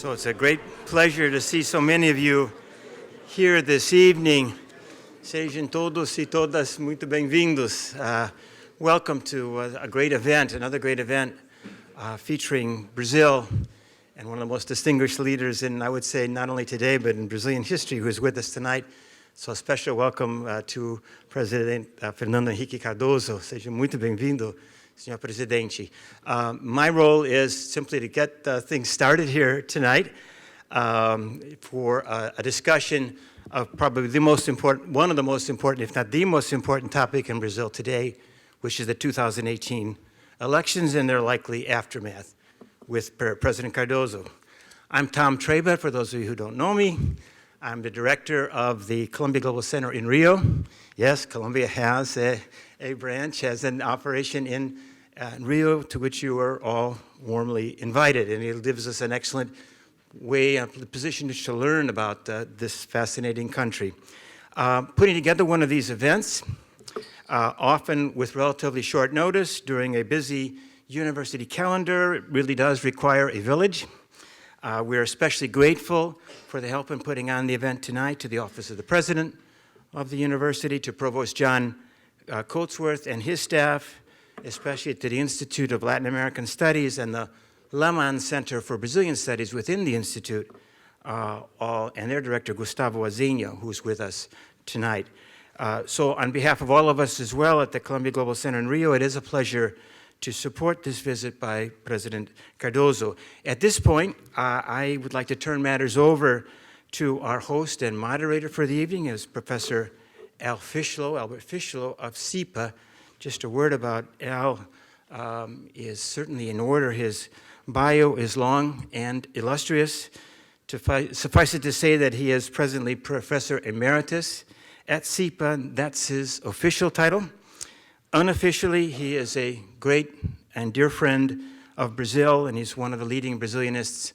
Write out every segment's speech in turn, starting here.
So it's a great pleasure to see so many of you here this evening. Sejam todos e todas muito bem-vindos. Welcome to a great event, another great event featuring Brazil and one of the most distinguished leaders in, I would say, not only today, but in Brazilian history, who is with us tonight. So a special welcome to President Fernando Henrique Cardoso. Seja muito bem-vindo, Senhor Presidente. My role is simply to get things started here tonight for a discussion of probably the most important, one of the most important, if not the most important topic in Brazil today, which is the 2018 elections and their likely aftermath with President Cardoso. I'm Tom Treba, for those of you who don't know me. I'm the director of the Colombia Global Center in Rio. Yes, Colombia has a branch, has an operation in Rio, to which you are all warmly invited. And it gives us an excellent way, position to learn about this fascinating country. Putting together one of these events, often with relatively short notice during a busy university calendar, really does require a village. We're especially grateful for the help in putting on the event tonight to the Office of the President of the University, to Provost John Coatsworth and his staff, especially to the Institute of Latin American Studies and the Lemon Center for Brazilian Studies within the Institute, and their director, Gustavo Azinho, who's with us tonight. So on behalf of all of us as well at the Colombia Global Center in Rio, it is a pleasure to support this visit by President Cardoso. At this point, I would like to turn matters over to our host and moderator for the evening, is Professor Albert Fischlow of CIPA. Just a word about Al is certainly in order. His bio is long and illustrious. Suffice it to say that he is presently Professor Emeritus at CIPA. That's his official title. Unofficially, he is a great and dear friend of Brazil, and he's one of the leading Brazilianists,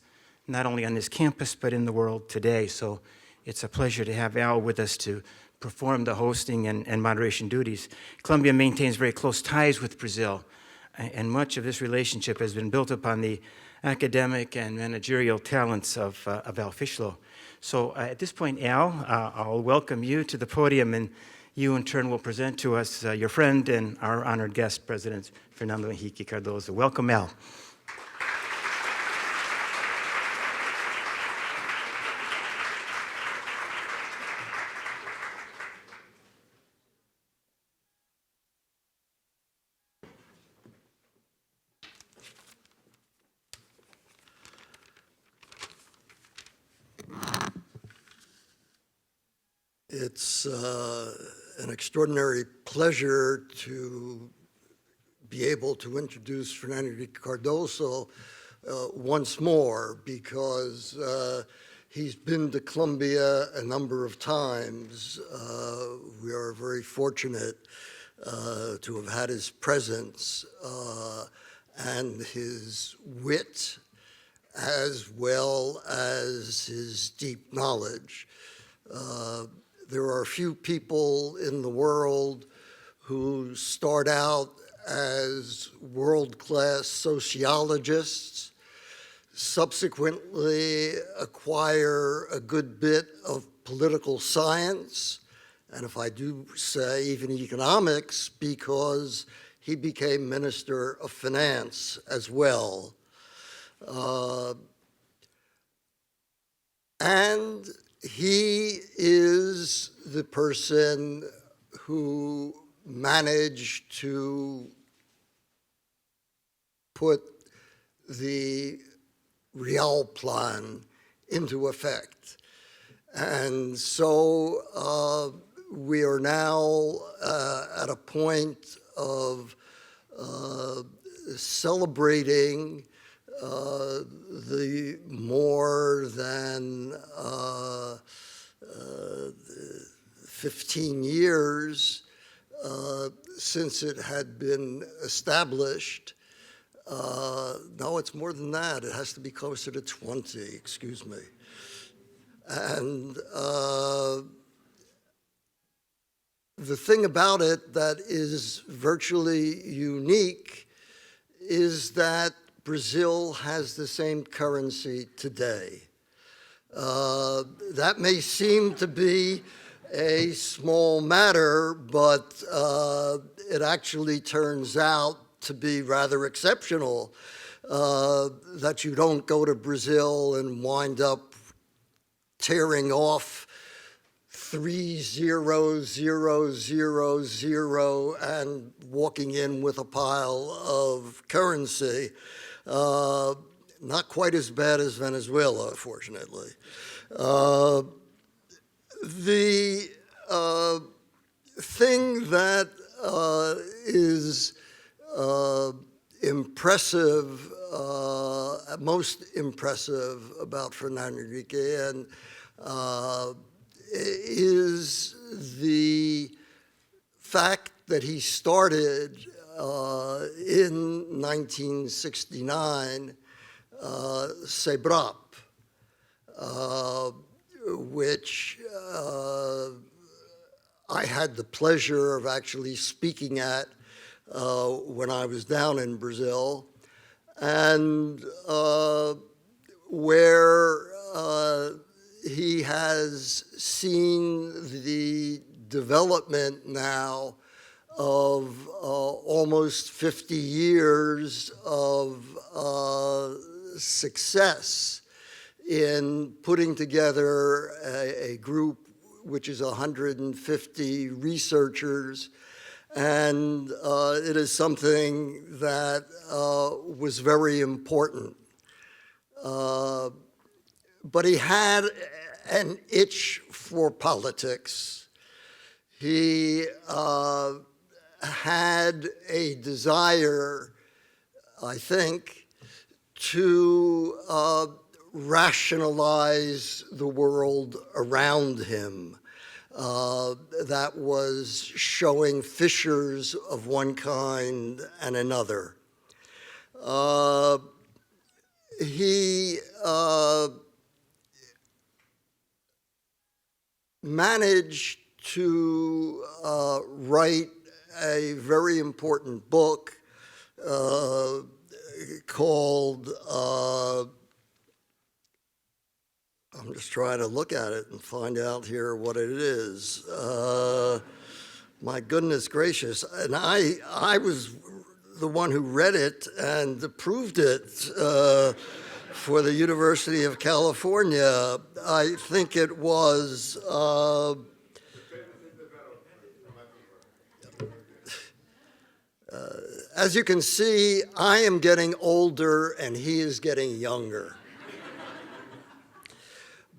not only on this campus, but in the world today. So it's a pleasure to have Al with us to perform the hosting and moderation duties. Colombia maintains very close ties with Brazil, and much of this relationship has been built upon the academic and managerial talents of Al Fischlow. So at this point, Al, I'll welcome you to the podium, and you in turn will present to us your friend and our honored guest, President Fernando Henrique Cardoso. Welcome, Al. It's an extraordinary pleasure to be able to introduce Fernando Henrique Cardoso once more, because he's been to Colombia a number of times. We are very fortunate to have had his presence and his wit, as well as his deep knowledge. There are a few people in the world who start out as world-class sociologists, subsequently acquire a good bit of political science, and if I do say even economics, because he became Minister of Finance as well. And he is the person who managed to put the Real Plan into effect. And so we are now at a point of celebrating the more than 15 years since it had been established. No, it's more than that. It has to be closer to 20, excuse me. And the thing about it that is virtually unique is that Brazil has the same currency today. That may seem to be a small matter, but it actually turns out to be rather exceptional that you don't go to Brazil and wind up tearing off 3,0,0,0,0 and walking in with a pile of currency. Not quite as bad as Venezuela, fortunately. The thing that is impressive, most impressive about Fernando Henrique and is the fact that he started in 1969 SEBRAP, which I had the pleasure of actually speaking at when I was down in Brazil, and where he has seen the development now of almost 50 years of success in putting together a group which is 150 researchers, and it is something that was very important. But he had an itch for politics. He had a desire, I think, to rationalize the world around him that was showing fissures of one kind and another. He managed to write a very important book called, I'm just trying to look at it and find out here what it is. My goodness gracious. And I was the one who read it and approved it for the University of California. I think it was as you can see, I am getting older and he is getting younger.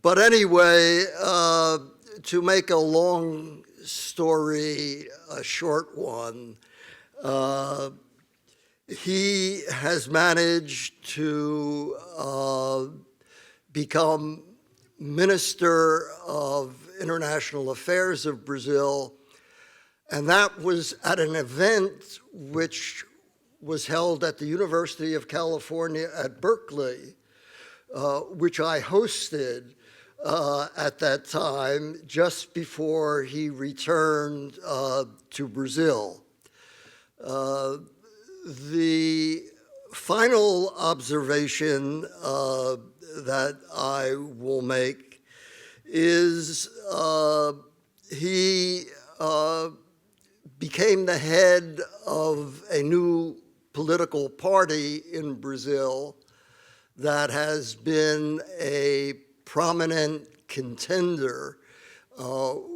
But anyway, to make a long story a short one, he has managed to become Minister of International Affairs of Brazil, and that was at an event which was held at the University of California at Berkeley, which I hosted at that time, just before he returned to Brazil. The final observation that I will make is he became the head of a new political party in Brazil that has been a prominent contender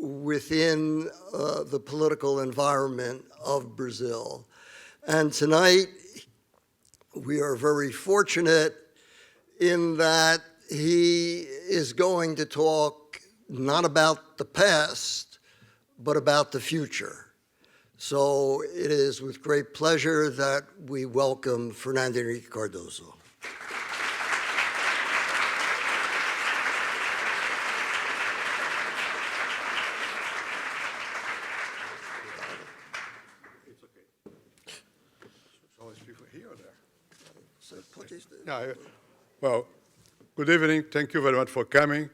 within the political environment of Brazil. And tonight, we are very fortunate in that he is going to talk not about the past, but about the future. So it is with great pleasure that we welcome Fernando Henrique Cardoso. Yeah, well, good evening. Thank you very much for coming.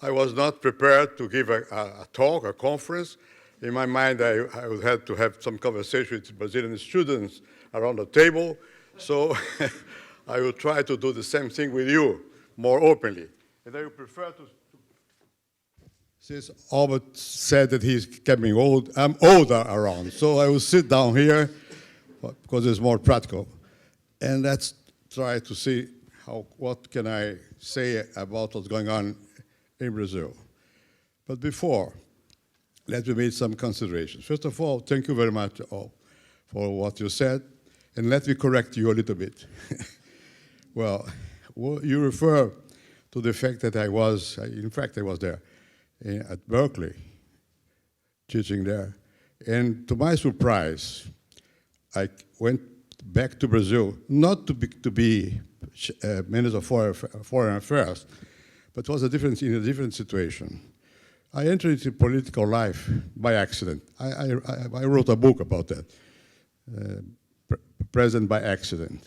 I was not prepared to give a talk, a conference. In my mind, I would have to have some conversation with Brazilian students around the table. So I will try to do the same thing with you, more openly. And I would prefer to since Albert said that he's getting old, I'm older around, so I will sit down here because it's more practical. And let's try to see what can I say about what's going on in Brazil. But before, let me make some considerations. First of all, thank you very much all for what you said, and let me correct you a little bit. Well, you refer to the fact that I was there at Berkeley, teaching there. And to my surprise, I went back to Brazil, not to be Minister of Foreign Affairs, but it was in a different situation. I entered into political life by accident. I wrote a book about that, President by Accident.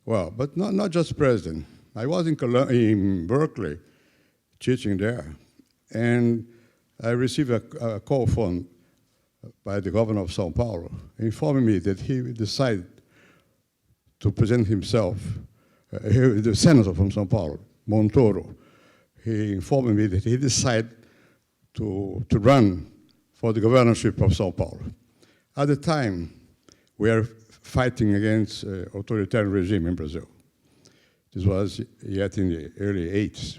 Well, but not just president. I was in Berkeley, teaching there, and I received a call phone by the governor of São Paulo, informing me that he decided to present himself, the senator from São Paulo, Montoro. He informed me that he decided to run for the governorship of São Paulo. At the time, we were fighting against authoritarian regime in Brazil. This was yet in the early 80s,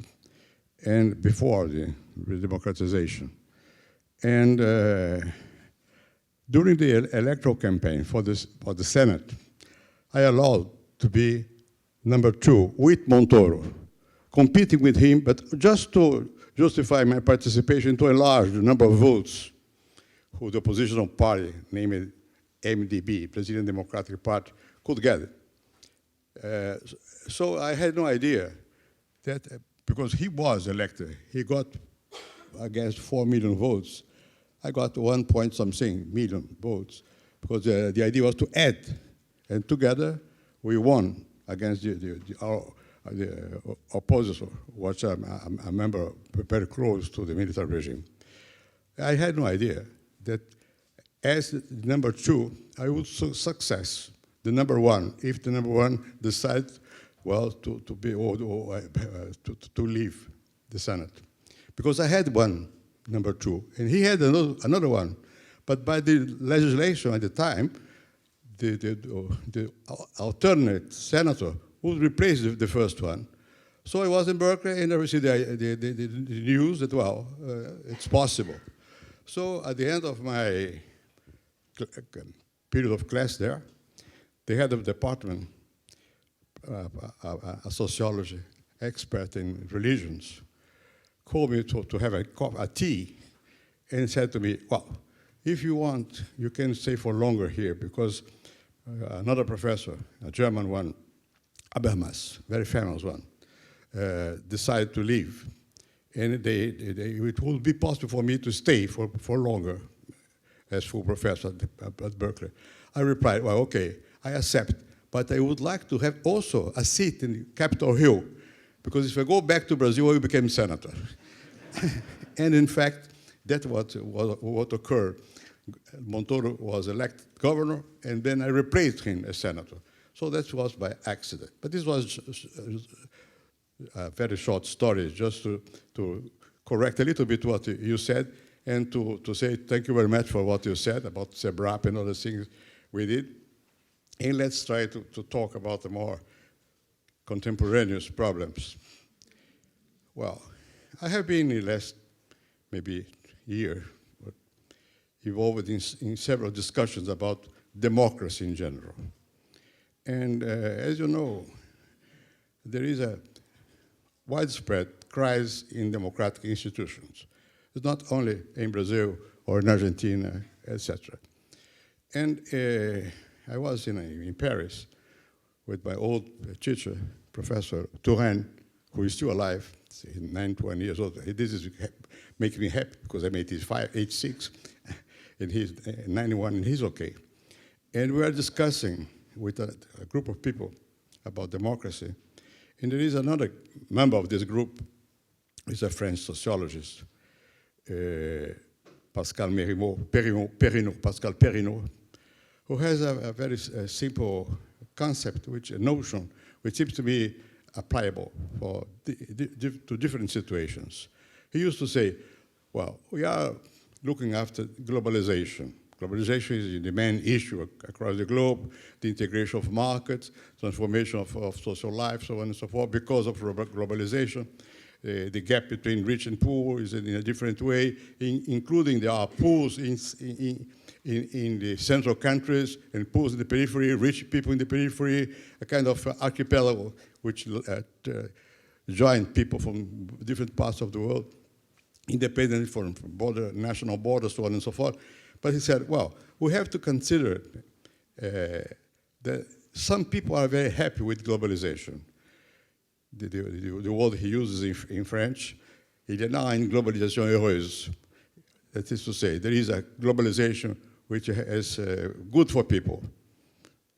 and before the democratization. And during the electoral campaign for the Senate, I allowed to be number 2 with Montoro, competing with him, but just to justify my participation, to enlarge the number of votes who the opposition party, named MDB, Brazilian Democratic Party, could get. So I had no idea that, because he was elected, he got against 4 million votes. I got 1 point something million votes, because the idea was to add, and together we won against the opposition, which I'm a member very close to the military regime. I had no idea that as number 2, I would success the number 1 if the number 1 decides, well, to leave the Senate, because I had one number 2, and he had another one, but by the legislation at the time, the alternate senator would replace the first one. So I was in Berkeley, and I received the news that, well, it's possible. So at the end of my period of class there, the head of the department, a sociology expert in religions, called me to have a tea, and said to me, well, if you want, you can stay for longer here, because another professor, a German one, Habermas, very famous one, decided to leave. And it would be possible for me to stay for longer as full professor at Berkeley. I replied, well, okay, I accept, but I would like to have also a seat in Capitol Hill, because if I go back to Brazil, I will become senator. And in fact, that's what occurred. Montoro was elected governor, and then I replaced him as senator. So that was by accident. But this was a very short story, just to correct a little bit what you said, and to say thank you very much for what you said about SEBRAP and other things we did. And let's try to talk about the more contemporaneous problems. Well, I have been in the last maybe year involved in several discussions about democracy in general. And as you know, there is a widespread crisis in democratic institutions. It's not only in Brazil or in Argentina, etc. And I was in Paris with my old teacher, Professor Touraine, who is still alive. He's 91 years old. This is making me happy, because I'm 86, and he's 91, and he's okay. And we are discussing with a group of people about democracy. And there is another member of this group, he's a French sociologist, Pascal Perrinot, who has a very simple concept, a notion, which seems to be applicable to different situations. He used to say, well, we are looking after globalization. Globalization is the main issue across the globe, the integration of markets, transformation of social life, so on and so forth, because of globalization. The gap between rich and poor is in a different way, including there are pools in the central countries and pools in the periphery, rich people in the periphery, a kind of archipelago which join people from different parts of the world, independent from national borders, so on and so forth. But he said, well, we have to consider that some people are very happy with globalization. The word he uses in French, il y en a une globalisation heureuse. That is to say, there is a globalization which is good for people.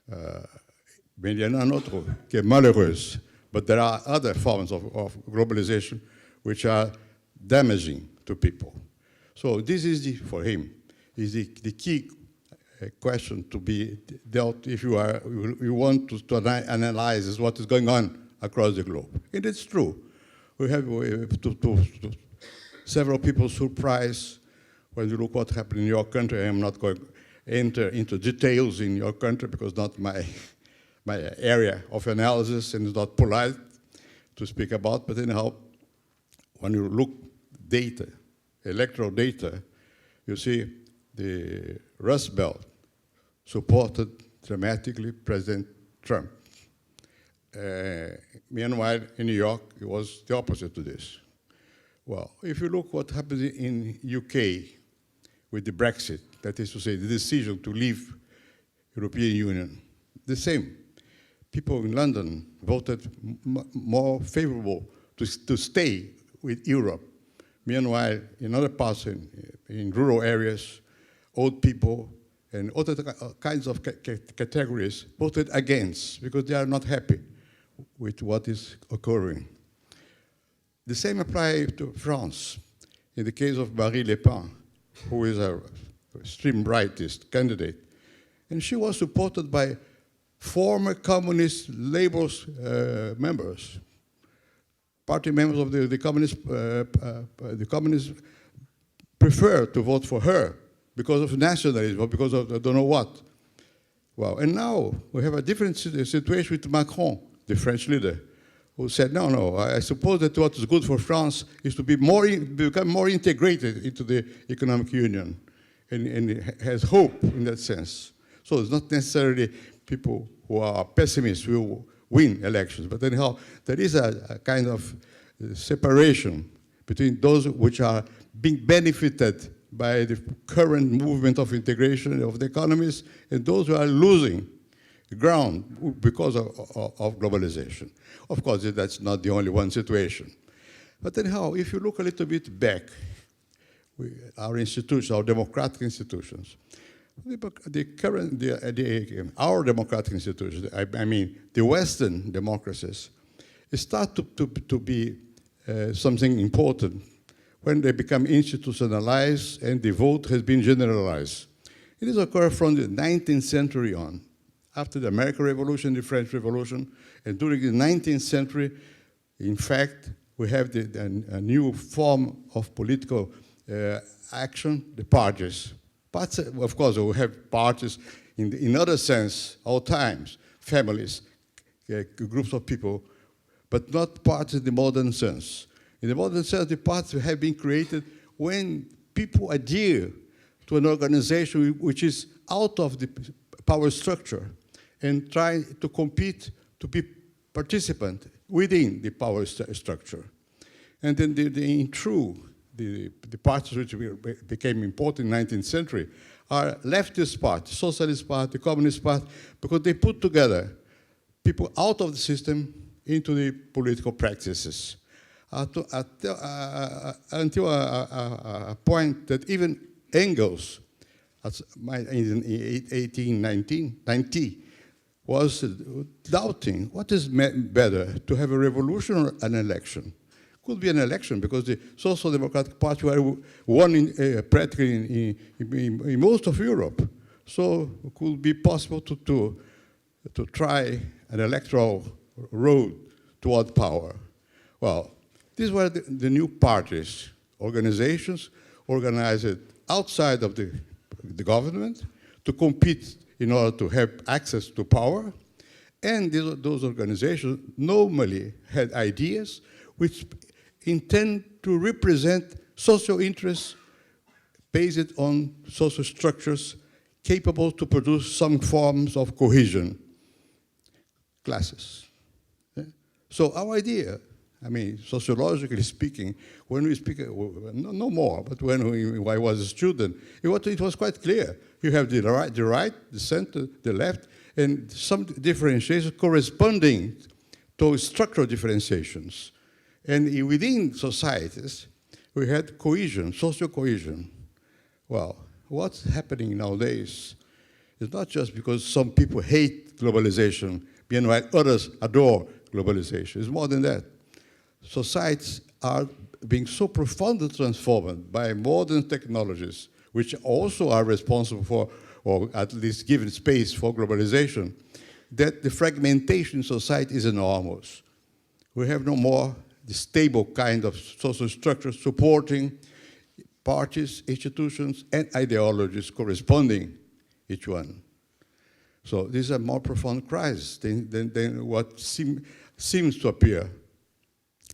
Mais il y en a un autre qui est malheureuse. But there are other forms of globalization which are damaging to people. So this is, for him, is the key question to be dealt if you want to analyze what is going on across the globe. And it's true. We have several people surprised when you look what happened in your country. I'm not going to enter into details in your country because not my area of analysis and it's not polite to speak about, but anyhow, when you look data, electoral data, you see the Rust Belt supported dramatically President Trump. Meanwhile, in New York, it was the opposite to this. Well, if you look what happened in UK with the Brexit, that is to say, the decision to leave European Union, the same. People in London voted more favorable to stay with Europe. Meanwhile, in other parts, in rural areas, old people and other kinds of categories voted against because they are not happy with what is occurring. The same applies to France. In the case of Marine Le Pen, who is a extreme rightist candidate, and she was supported by former communist labor members, party members of the communists prefer to vote for her because of nationalism or because of I don't know what. Well, and now we have a different situation with Macron, the French leader, who said, no, I suppose that what is good for France is to become more integrated into the economic union, and has hope in that sense. So it's not necessarily people who are pessimists will win elections, but anyhow, there is a kind of separation between those which are being benefited by the current movement of integration of the economies and those who are losing ground because of globalization. Of course, that's not the only one situation. But anyhow, if you look a little bit back, our institutions, our democratic institutions, our democratic institutions, I mean the Western democracies, start to be something important when they become institutionalized and the vote has been generalized. It has occurred from the 19th century on. After the American Revolution, the French Revolution, and during the 19th century, in fact, we have a new form of political action, the parties. But of course, we have parties in other sense, all times, families, groups of people, but not parties in the modern sense. In the modern sense, the parties have been created when people adhere to an organization which is out of the power structure and try to compete to be participant within the power structure. And then the parties which became important in the 19th century are leftist parties, socialist party, communist party, because they put together people out of the system into the political practices until a point that even Engels, in 1890, was doubting what is better, to have a revolution or an election. Could be an election because the Social Democratic Party won practically in most of Europe. So it could be possible to to try an electoral road toward power. Well, these were the new parties, organizations organized outside of the government to compete in order to have access to power. And those organizations normally had ideas which intend to represent social interests based on social structures capable to produce some forms of cohesion, classes. So our idea, I mean, sociologically speaking, when we speak, no more, but when I was a student, it was quite clear. You have the right, the center, the left, and some differentiations corresponding to structural differentiations. And within societies, we had cohesion, social cohesion. Well, what's happening nowadays is not just because some people hate globalization, meanwhile others adore globalization. It's more than that. Societies are being so profoundly transformed by modern technologies, which also are responsible for, or at least given space for globalization, that the fragmentation in society is enormous. We have no more the stable kind of social structure supporting parties, institutions, and ideologies corresponding each one. So this is a more profound crisis than what seems to appear,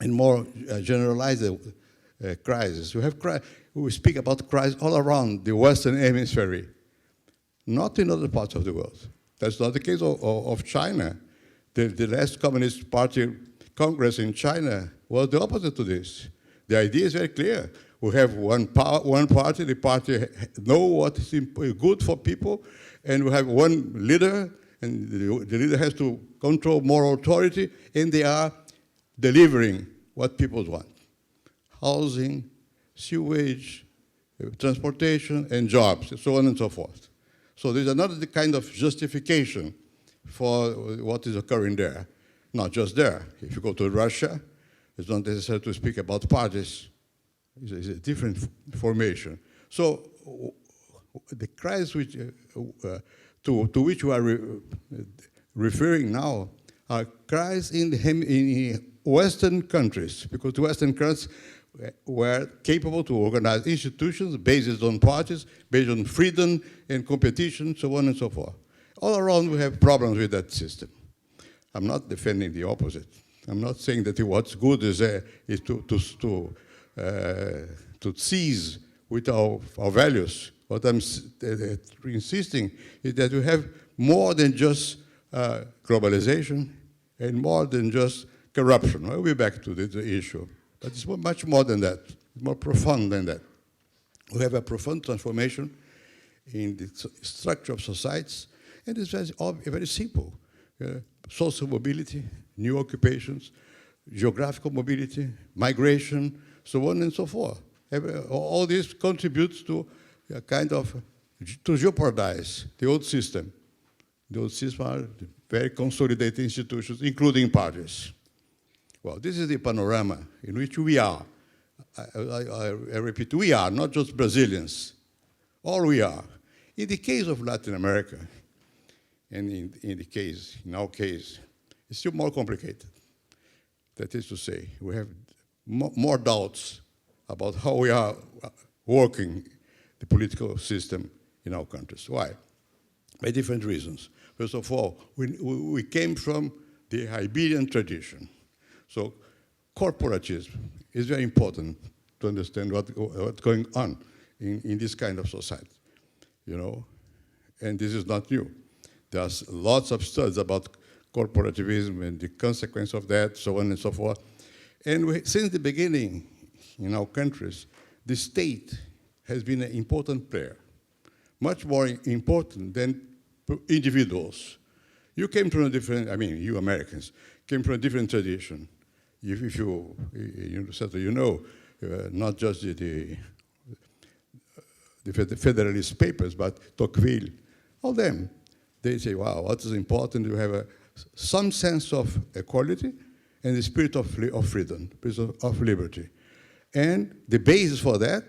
and more generalized crisis. We speak about crisis all around the Western Hemisphere, not in other parts of the world. That's not the case of China. The last Communist Party Congress in China was the opposite to this. The idea is very clear. We have one party, the party knows what is good for people, and we have one leader, and the leader has to control moral authority, and they are delivering what people want. Housing, sewage, transportation, and jobs, so on and so forth. So there's another kind of justification for what is occurring there. Not just there. If you go to Russia, it's not necessary to speak about parties. It's a different formation. So the crisis to which we are referring now are crises in Western countries, because the Western countries were capable to organize institutions based on parties, based on freedom and competition, so on and so forth. All around we have problems with that system. I'm not defending the opposite. I'm not saying that what's good is to seize with our values. What I'm insisting is that we have more than just globalization and more than just corruption. We'll be back to the issue. But it's much more than that, more profound than that. We have a profound transformation in the structure of societies, and it's very simple. Social mobility, new occupations, geographical mobility, migration, so on and so forth. All this contributes to a kind of, to jeopardize the old system. The old system are very consolidated institutions, including parties. Well, this is the panorama in which we are. I repeat, we are, not just Brazilians. All we are. In the case of Latin America, and in our case, it's still more complicated. That is to say, we have more doubts about how we are working the political system in our countries. Why? By different reasons. First of all, we came from the Iberian tradition. So corporatism is very important to understand what's going on in this kind of society, and this is not new. There's lots of studies about corporativism and the consequence of that, so on and so forth. And since the beginning in our countries, the state has been an important player, much more important than individuals. You came from a different, you Americans, came from a different tradition. If you know, not just the Federalist Papers, but Tocqueville, all them. They say, wow, what is important? You have some sense of equality and the spirit of freedom, of liberty. And the basis for that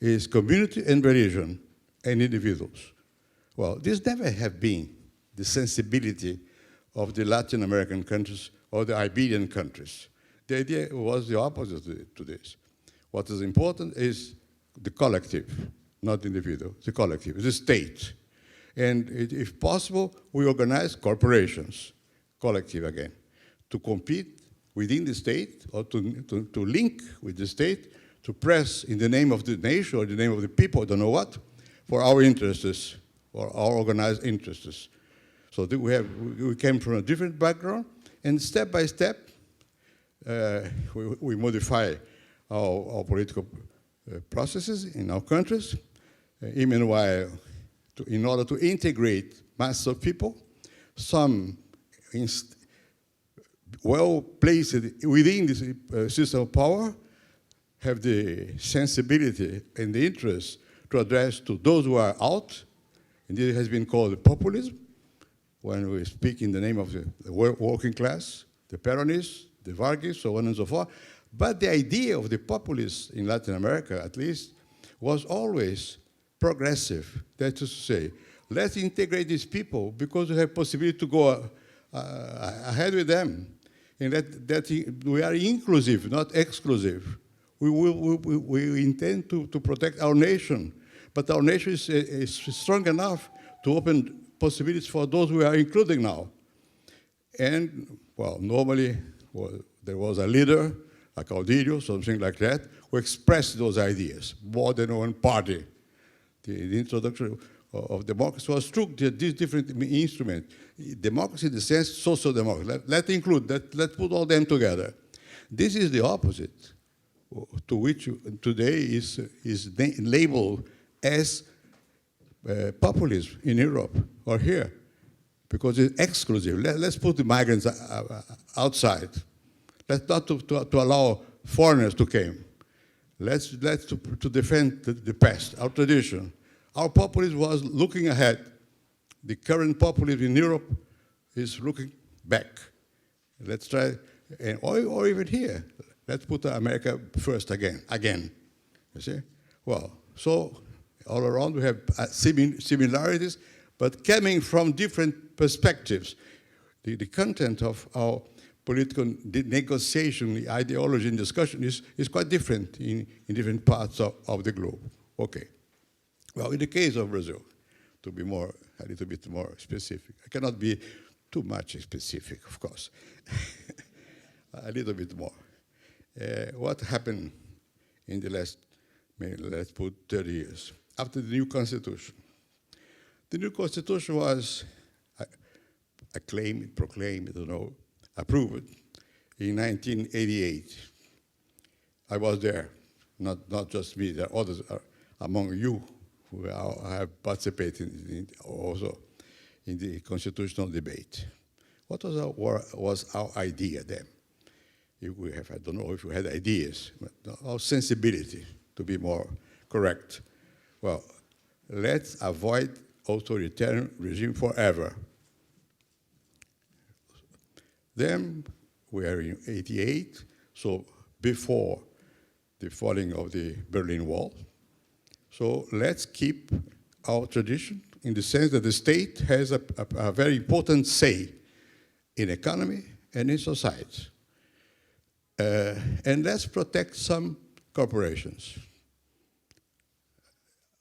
is community and religion and individuals. Well, this never have been the sensibility of the Latin American countries or the Iberian countries. The idea was the opposite to this. What is important is the collective, not the individual, the collective, the state. And if possible, we organize corporations, collective again, to compete within the state or to link with the state, to press in the name of the nation or the name of the people, I don't know what, for our interests, or our organized interests. So we came from a different background, and step by step, we modify our political processes in our countries, even while, in order to integrate masses of people, some well placed within this system of power have the sensibility and the interest to address to those who are out, and this has been called populism, when we speak in the name of the working class, the Peronists, the Vargas, so on and so forth. But the idea of the populists in Latin America, at least, was always progressive. That is to say, let's integrate these people because we have possibility to go ahead with them. And that we are inclusive, not exclusive. We intend to protect our nation, but our nation is strong enough to open possibilities for those we are including now. And, well, normally there was a leader, a caudillo, something like that, who expressed those ideas, more than one party. The introduction of democracy was through these different instruments. Democracy in the sense, social democracy. Let's include, let's put all them together. This is the opposite, to which today is labeled as populism in Europe or here, because it's exclusive. Let's put the migrants outside. Let's not to allow foreigners to come. Let's to defend the past, our tradition. Our populism was looking ahead. The current populism in Europe is looking back. Let's try, or even here, let's put America first again, you see? Well, so all around we have similarities, but coming from different perspectives. The content of our political negotiation, the ideology and discussion is quite different in different parts of the globe. Okay. Well, in the case of Brazil, to be a little bit more specific, I cannot be too much specific, of course. A little bit more. What happened in the last, let's put 30 years, after the new constitution? The new constitution was proclaimed, I don't know, approved in 1988. I was there, not just me, there are others among you who have participated also in the constitutional debate. What was our idea then? If we have, I don't know if we had ideas, but our sensibility, to be more correct. Well, let's avoid authoritarian regime forever. Then we are in 88, so before the falling of the Berlin Wall. So let's keep our tradition in the sense that the state has a very important say in economy and in society. And let's protect some corporations.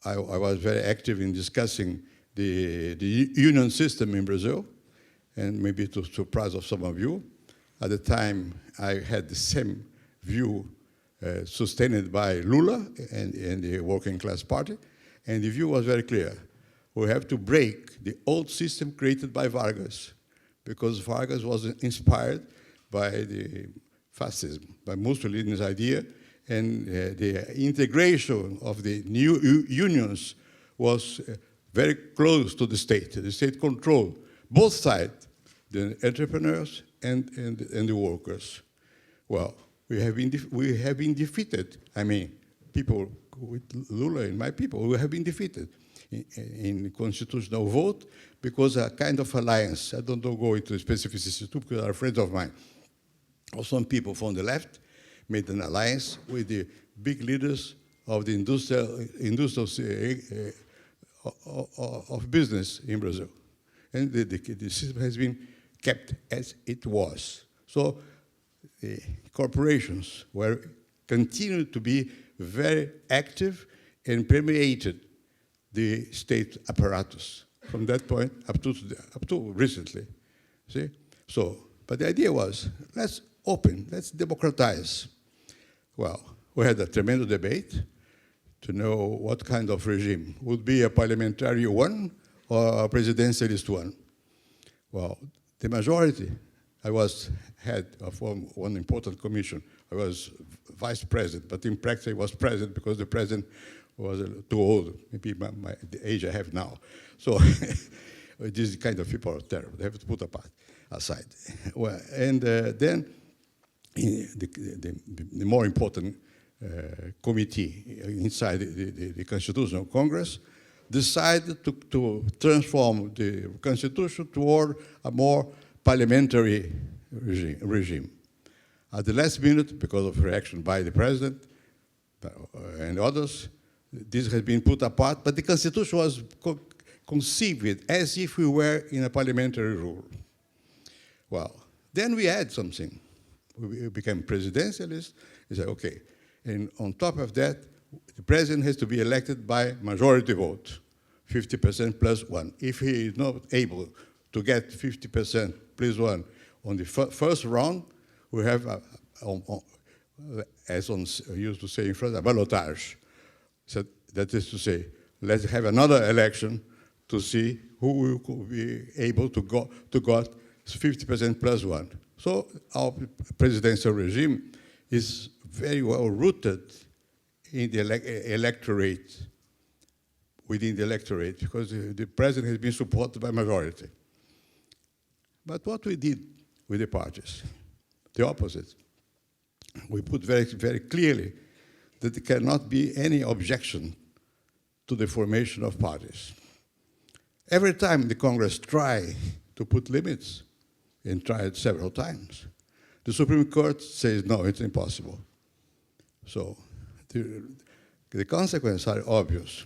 I was very active in discussing the union system in Brazil, and maybe to the surprise of some of you. At the time, I had the same view sustained by Lula and the Working Class Party, and the view was very clear. We have to break the old system created by Vargas, because Vargas was inspired by the fascism, by Mussolini's idea, and the integration of the new unions was very close to the state. The state controlled both sides, the entrepreneurs and the workers. Well, we have been defeated. I mean, people with Lula and my people, we have been defeated in constitutional vote because a kind of alliance. I don't go into specificities too because they are friends of mine. Or some people from the left made an alliance with the big leaders of the industrial of business in Brazil. And the system has been kept as it was. So the corporations were continued to be very active and permeated the state apparatus from that point up to recently. See? So, but the idea was, let's open, let's democratize. Well, we had a tremendous debate to know what kind of regime would be a parliamentary one or a presidentialist one. Well, the majority, I was head of one important commission. I was vice president, but in practice I was president because the president was too old, maybe the age I have now. So these kind of people are terrible. They have to put aside. Well, and then the more important committee inside the Constitutional Congress decided to transform the Constitution toward a more parliamentary regime. At the last minute, because of reaction by the President and others, this has been put apart, but the Constitution was conceived as if we were in a parliamentary rule. Well, then we add something. We became presidentialists. We said, okay, and on top of that, the president has to be elected by majority vote, 50% plus one. If he is not able to get 50% plus one on the first round, we have, as on used to say in France, a ballotage. So that is to say, let's have another election to see who will be able to got 50% plus one. So our presidential regime is very well rooted in the electorate, within the electorate, because the president has been supported by majority. But what we did with the parties, the opposite. We put very, very clearly that there cannot be any objection to the formation of parties. Every time the Congress tried to put limits, and tried several times, the Supreme Court says, no, it's impossible. So the consequences are obvious.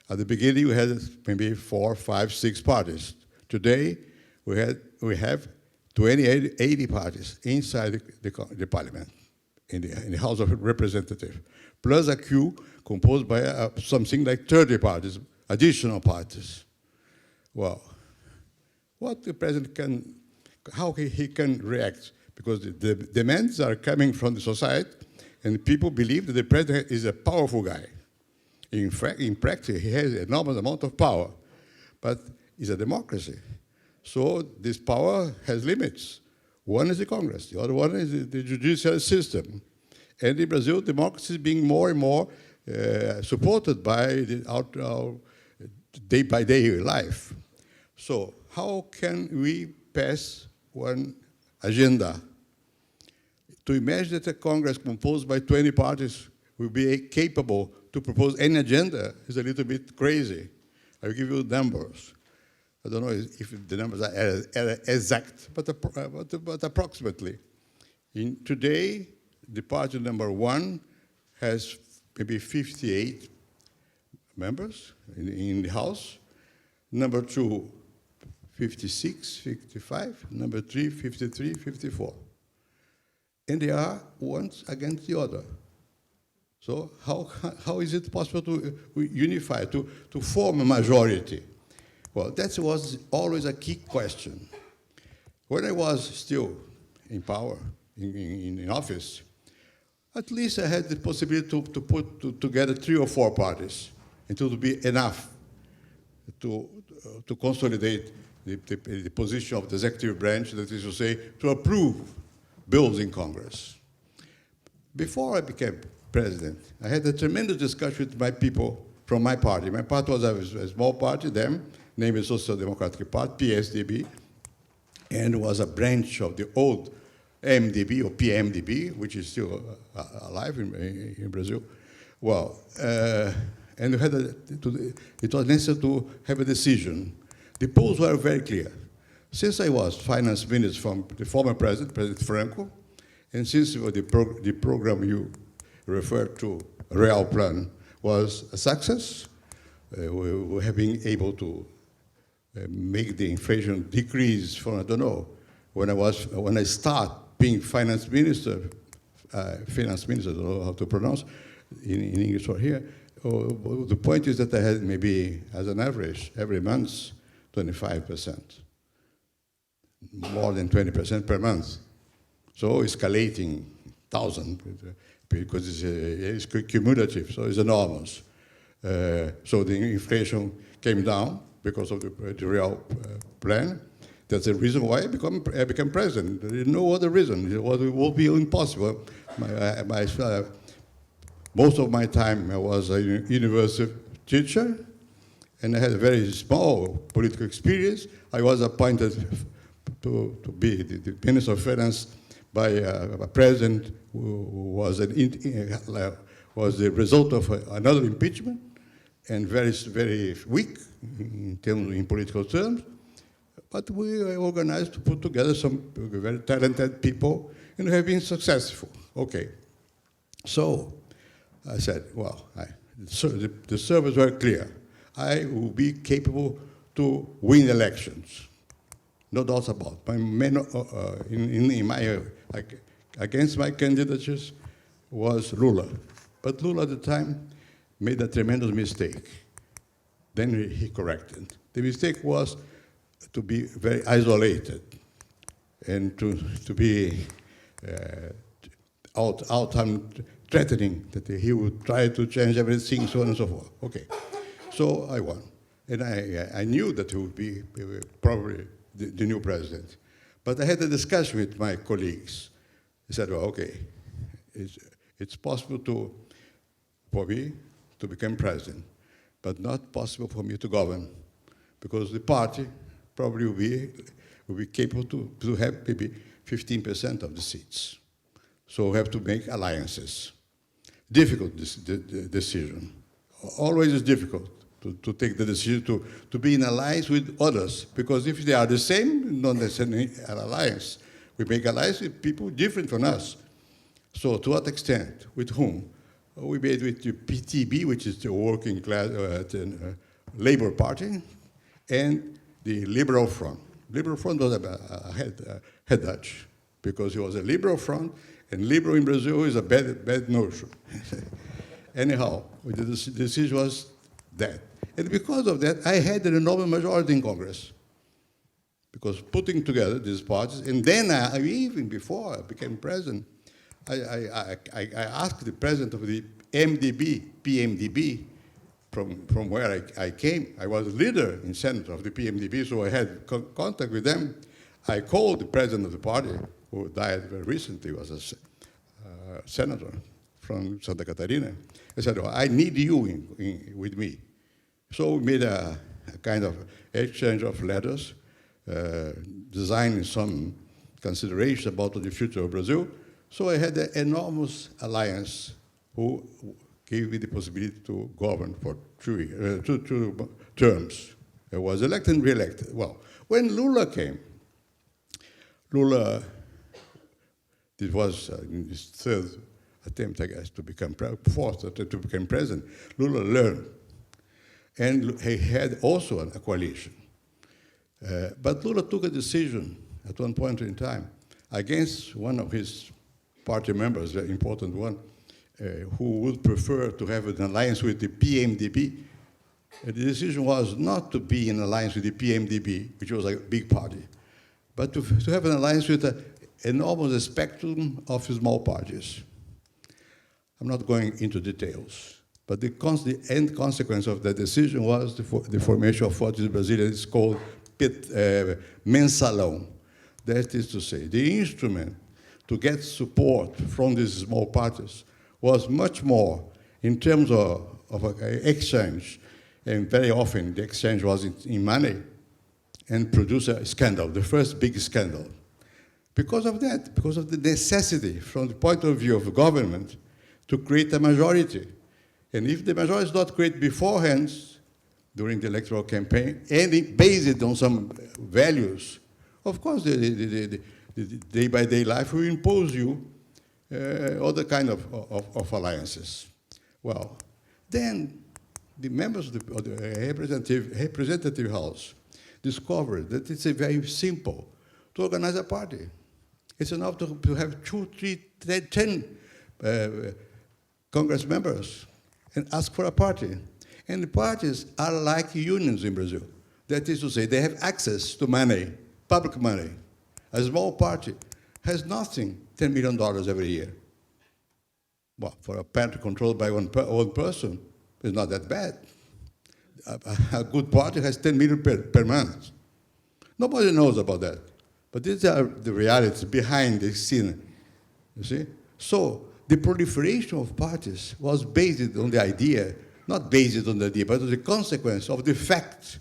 At the beginning, we had maybe 4, 5, 6 parties. Today, we have 80 parties inside the parliament, in the House of Representatives, plus a queue composed by something like 30 parties, additional parties. Well, what the president can, how he can react, because the demands are coming from the society, and people believe that the president is a powerful guy. In fact, in practice, he has an enormous amount of power, but it's a democracy. So this power has limits. One is the Congress, the other one is the judicial system. And in Brazil, democracy is being more and more supported by our day-by-day life. So how can we pass one agenda? To imagine that a Congress composed by 20 parties will be capable to propose any agenda is a little bit crazy. I'll give you numbers. I don't know if the numbers are exact, but approximately. Today, the party number 1 has maybe 58 members in the House. Number 2, 56, 55. Number 3, 53, 54. And they are one against the other. So how is it possible to unify, to form a majority? Well, that was always a key question. When I was still in power, in office, at least I had the possibility to put together 3 or 4 parties until to be enough to consolidate the position of the executive branch, that is to say, to approve bills in Congress. Before I became president, I had a tremendous discussion with my people from my party. My party was a small party then, named Social Democratic Party, PSDB, and was a branch of the old MDB or PMDB, which is still alive in Brazil. Well, and we had it was necessary to have a decision. The polls were very clear. Since I was finance minister from the former president, President Franco, and since the program you referred to, Real Plan, was a success, we have been able to make the inflation decrease from, I don't know, when I start being finance minister, I don't know how to pronounce in English or here. The point is that I had maybe, as an average, every month, 25%, more than 20% per month. So escalating 1,000 because it's cumulative, so it's enormous. So the inflation came down because of the real plan. That's the reason why I became president. There is no other reason. It would be impossible. Most of my time I was a university teacher, and I had a very small political experience. I was appointed to be the Minister of Finance by a president who was the result of another impeachment, and very, very weak in political terms. But we organized to put together some very talented people, and have been successful. Okay. So I said, well, the servers were clear. I will be capable to win elections. No doubts about it. Against my candidatures was Lula. But Lula at the time made a tremendous mistake. Then he corrected. The mistake was to be very isolated and to be threatening that he would try to change everything, so on and so forth. Okay, so I won. And I knew that he would be probably the new president. But I had a discussion with my colleagues. I said, well, okay, it's possible for me to become president, but not possible for me to govern, because the party probably will be capable to have maybe 15% of the seats. So we have to make alliances. Difficult decision. Always is difficult to take the decision to be in alliance with others, because if they are the same, not necessarily an alliance. We make alliance with people different from us. So to what extent? With whom? We made with the PTB, which is the working class Labour Party, and the Liberal Front. Liberal Front was a head Dutch, because it was a Liberal Front, and liberal in Brazil is a bad notion. Anyhow, the decision was that. And because of that, I had an enormous majority in Congress. Because putting together these parties, and then even before I became president, I asked the president of the PMDB, from where I came. I was leader in Senate of the PMDB, so I had contact with them. I called the president of the party, who died very recently, was a senator from Santa Catarina. I said, well, I need you with me. So we made a kind of exchange of letters, designing some consideration about the future of Brazil. So I had an enormous alliance who gave me the possibility to govern for two terms. I was elected and re-elected. Well, when Lula came, this was his third attempt, I guess, to become fourth attempt to become president. Lula learned, and he had also a coalition. But Lula took a decision at one point in time against one of his party members, the important one, who would prefer to have an alliance with the PMDB. And the decision was not to be in alliance with the PMDB, which was a big party, but to have an alliance with an enormous spectrum of small parties. I'm not going into details, but the end consequence of that decision was the formation of what in Brazilian is called mensalão. That is to say, the instrument to get support from these small parties was much more in terms of exchange, and very often the exchange was in money, and produced a scandal, the first big scandal. Because of that, because of the necessity from the point of view of the government to create a majority. And if the majority is not created beforehand, during the electoral campaign, and based on some values, of course the day-by-day life will impose you other kind of alliances. Well, then the members of the representative house discovered that it's very simple to organize a party. It's enough to have 2, 3, 10 Congress members and ask for a party. And the parties are like unions in Brazil. That is to say, they have access to money, public money. A small party has nothing, $10 million every year. Well, for a party controlled by one person, it's not that bad. A good party has 10 million per month. Nobody knows about that. But these are the realities behind the scene, you see? So the proliferation of parties was based on the idea, not based on the idea, but on the consequence of the fact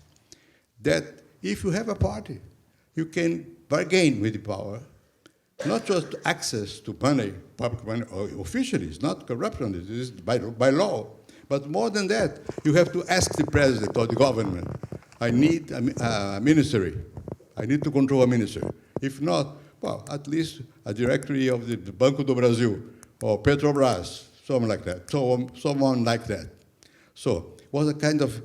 that if you have a party, you can bargain with the power, not just access to money, public money, or officially, it's not corruption, it is by law. But more than that, you have to ask the president or the government, I need a ministry. I need to control a ministry. If not, well, at least a directory of the Banco do Brasil or Petrobras, something like that, someone like that. So it was a kind of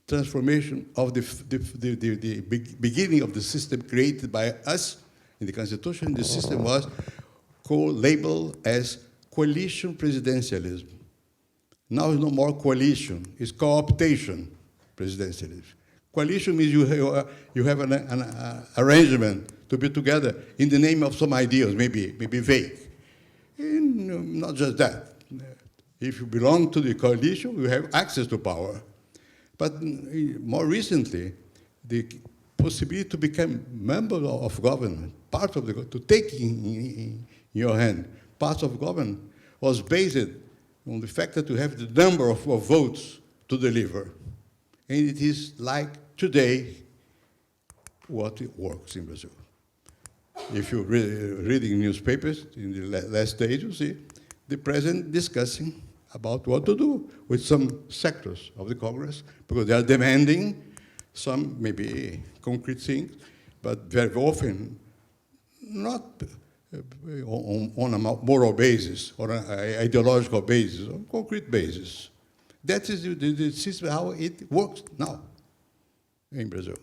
transformation of the beginning of the system created by us in the Constitution. The system was labeled as coalition presidentialism. Now it's no more coalition, it's co-optation presidentialism. Coalition means you have an arrangement to be together in the name of some ideas, maybe vague. And not just that. If you belong to the coalition, you have access to power. But more recently, the possibility to become member of government, part of to take in your hand part of government, was based on the fact that you have the number of votes to deliver. And it is like today what it works in Brazil. If you're reading newspapers in the last days, you see the president discussing about what to do with some sectors of the Congress, because they are demanding some maybe concrete things, but very often not on a moral basis or an ideological basis, on a concrete basis. That is the system, how it works now in Brazil.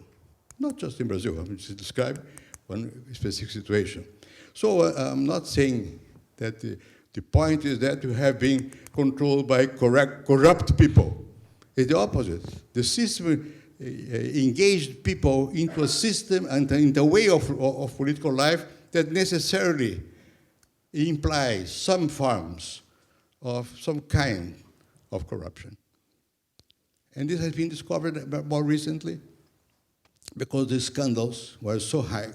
Not just in Brazil, I'm just describing one specific situation. So I'm not saying that the point is that you have been controlled by corrupt people. It's the opposite. The system engaged people into a system and into a way of political life that necessarily implies some forms of some kind of corruption. And this has been discovered more recently because the scandals were so high.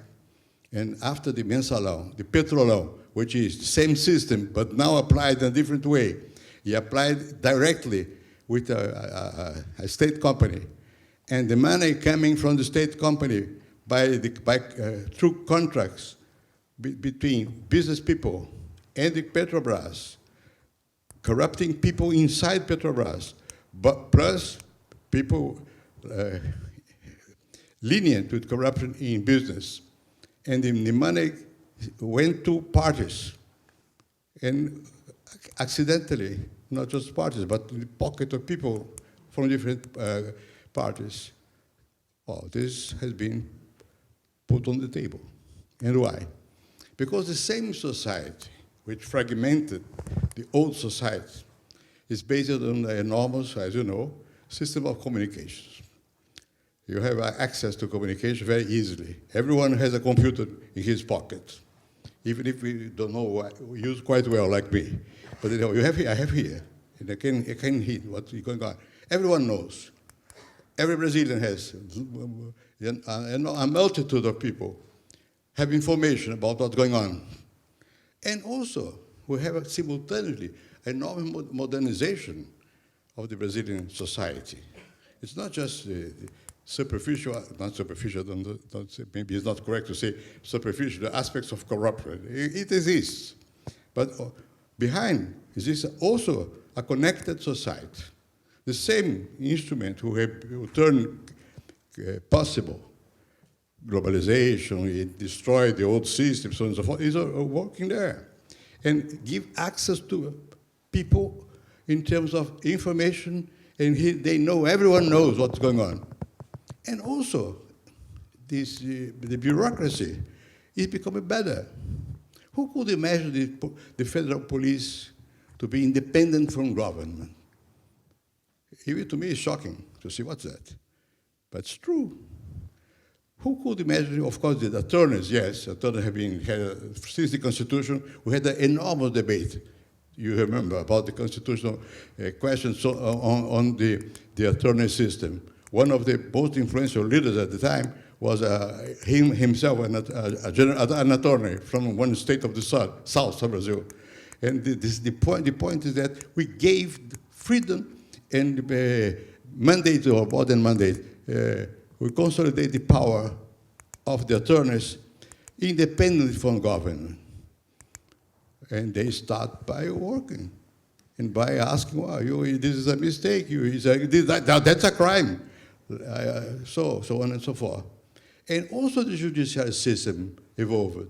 And after the mensalão, the petrolão, which is the same system but now applied in a different way, he applied directly with a state company. And the money coming from the state company through contracts between business people and the Petrobras, corrupting people inside Petrobras, but plus people lenient with corruption in business. And the money went to parties, and accidentally, not just parties, but in the pocket of people from different parties. Well, this has been put on the table. And why? Because the same society which fragmented the old society is based on the enormous, as you know, system of communications. You have access to communication very easily. Everyone has a computer in his pocket, even if we don't know, use quite well, like me. But you know, I have here, and I can hear what's going on. Everyone knows. Every Brazilian has a multitude of people have information about what's going on. And also, we have simultaneously enormous modernization of the Brazilian society. It's not just superficial, not superficial, don't say, maybe it's not correct to say superficial, the aspects of corruption. It exists. But behind is also a connected society. The same instrument who turn possible globalization, it destroyed the old system, so on and so forth, is working there. And give access to people in terms of information, and they know, everyone knows what's going on. And also, the bureaucracy is becoming better. Who could imagine the federal police to be independent from government? Even to me, it's shocking to see what's that. But it's true. Who could imagine, of course, the attorneys, yes, attorneys have been, since the Constitution, we had an enormous debate, you remember, about the constitutional questions on the attorney system. One of the most influential leaders at the time was himself, an attorney from one state of the south of Brazil. And the point is that we gave freedom and mandate, or more than mandate, we consolidate the power of the attorneys independently from government. And they start by working and by asking, well, this is a mistake, that's a crime, so on and so forth. And also the judicial system evolved.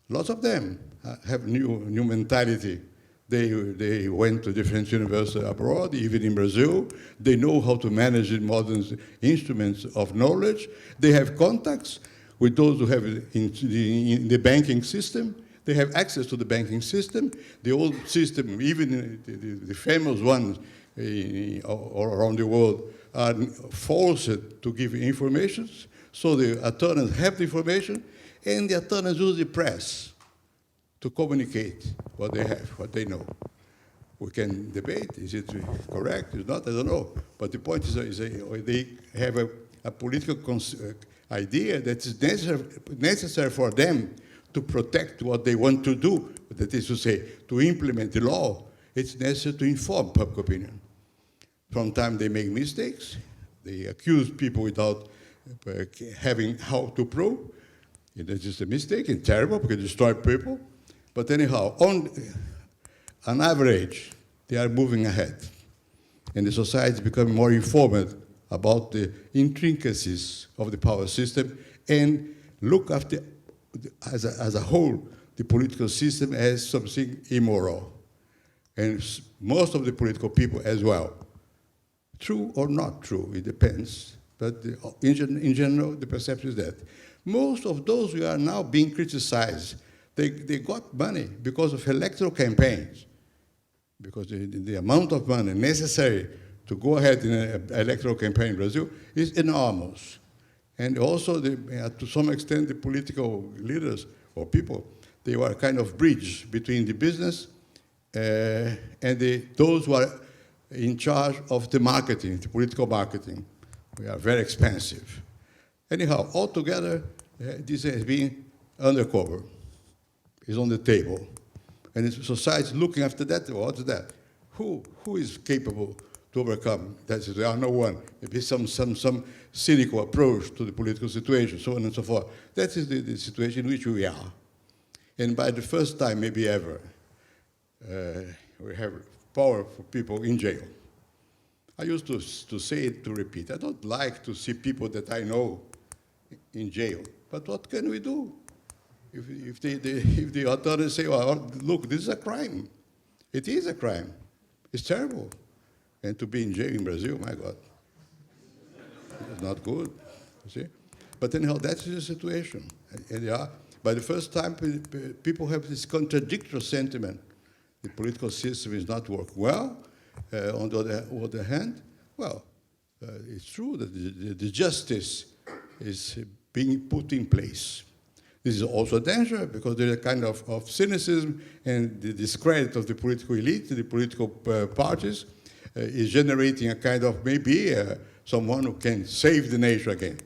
Lots of them have new mentality. They went to different universities abroad, even in Brazil. They know how to manage the modern instruments of knowledge. They have contacts with those who have in the banking system. They have access to the banking system. The old system, even the famous ones all around the world, are forced to give information. So the attorneys have the information, and the attorneys use the press to communicate what they have, what they know. We can debate, is it correct, is it not, I don't know. But the point is they have a political idea that is necessary for them to protect what they want to do, that is to say, to implement the law. It's necessary to inform public opinion. From time they make mistakes, they accuse people without having how to prove. It's just a mistake, it's terrible because it destroys people. But anyhow, on average, they are moving ahead. And the society is becoming more informed about the intricacies of the power system and look after, as a whole, the political system as something immoral. And most of the political people as well. True or not true, it depends. But in general, the perception is that. Most of those who are now being criticized, they got money because of electoral campaigns, because the amount of money necessary to go ahead in an electoral campaign in Brazil is enormous. And also, to some extent, the political leaders or people, they were a kind of bridge between the business and those who are in charge of the marketing, the political marketing. We are very expensive. Anyhow, altogether, this has been undercover. It's on the table. And the society is looking after that. What's that? Who is capable to overcome that? There are no one. Maybe some cynical approach to the political situation, so on and so forth. That is the situation in which we are. And by the first time, maybe ever, we have powerful people in jail. I used to say it, to repeat. I don't like to see people that I know in jail. But what can we do? If the authorities say, well, look, this is a crime. It is a crime. It's terrible. And to be in jail in Brazil, my God, it's not good, you see? But anyhow, that's the situation. And by the first time, people have this contradictory sentiment. The political system is not working well. On the other hand, well, it's true that the justice is being put in place. This is also a danger because there's a kind of cynicism and the discredit of the political elite, the political parties, is generating a kind of maybe someone who can save the nation again.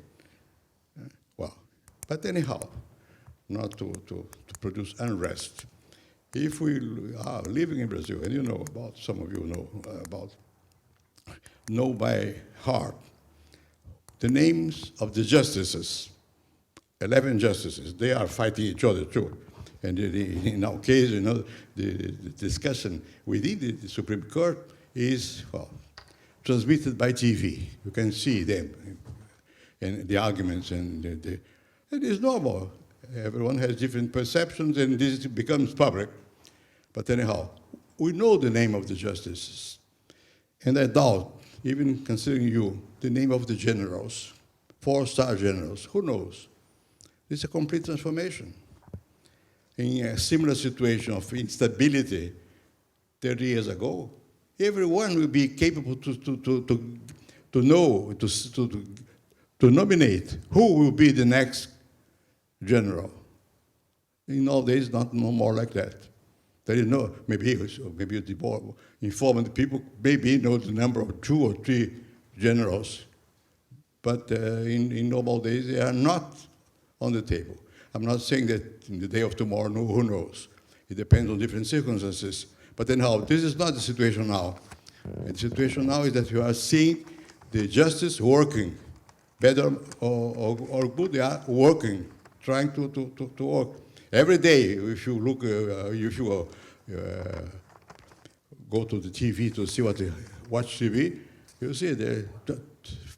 Well, but anyhow, not to produce unrest. If we are living in Brazil, and you know about, some of you know by heart, the names of the justices, 11 justices, they are fighting each other too. And in our case, you know, the discussion within the Supreme Court is, well, transmitted by TV. You can see them and the arguments, and it is normal. Everyone has different perceptions, and this becomes public. But anyhow, we know the name of the justices. And I doubt, even considering you, the name of the generals. 4-star generals. Who knows? It's a complete transformation. In a similar situation of instability 30 years ago, everyone will be capable to know, to nominate who will be the next general. In nowadays, not no more like that. There is no, maybe the more informed people maybe know the number of 2 or 3 generals, but in normal days they are not on the table. I'm not saying that in the day of tomorrow, no, who knows? It depends on different circumstances. But anyhow, this is not the situation now. And the situation now is that you are seeing the justice working, better or good, they are working, trying to work. Every day, if you look, if you go to the TV to see watch TV, you see there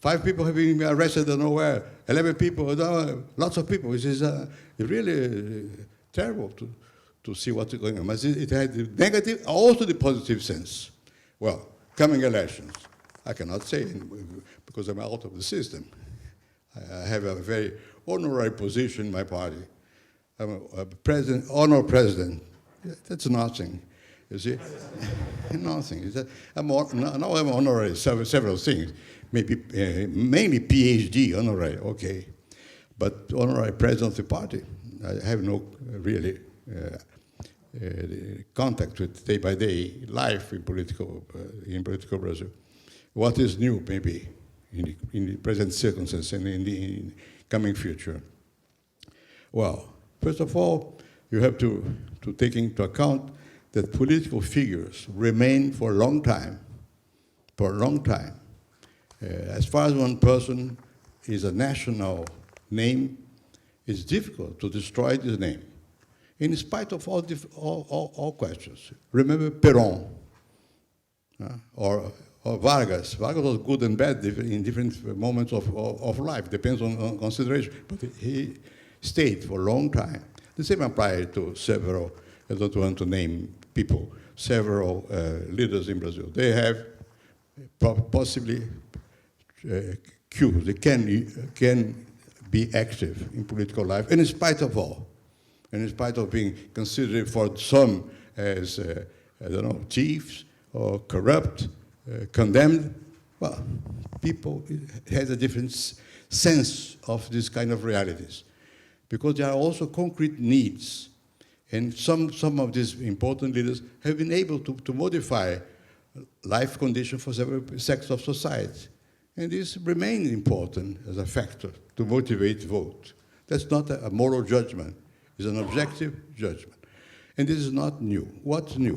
5 people have been arrested nowhere, 11 people, lots of people. It is really terrible to see what's going on. But it had the negative, also the positive sense. Well, coming elections, I cannot say because I'm out of the system. I have a very honorary position in my party. I'm a president, honor president. That's nothing, you see. Nothing. Now I'm honorary several things. Maybe mainly PhD honorary, okay. But honorary president of the party, I have no really contact with day-by-day life in political Brazil. What is new, maybe, in the present circumstances and in the coming future? Well, first of all, you have to take into account that political figures remain for a long time. As far as one person is a national name, it's difficult to destroy this name, in spite of all questions. Remember Perón, or Vargas. Vargas was good and bad in different moments of life, depends on consideration, but he stayed for a long time. The same applies to several, I don't want to name people, several leaders in Brazil. They have possibly cues. They can be active in political life, and in spite of all, and in spite of being considered for some as, I don't know, thieves or corrupt, condemned, well, people have a different sense of this kind of realities, because there are also concrete needs, and some of these important leaders have been able to modify life conditions for several sectors of society. And this remains important as a factor to motivate vote. That's not a moral judgment. It's an objective judgment. And this is not new. What's new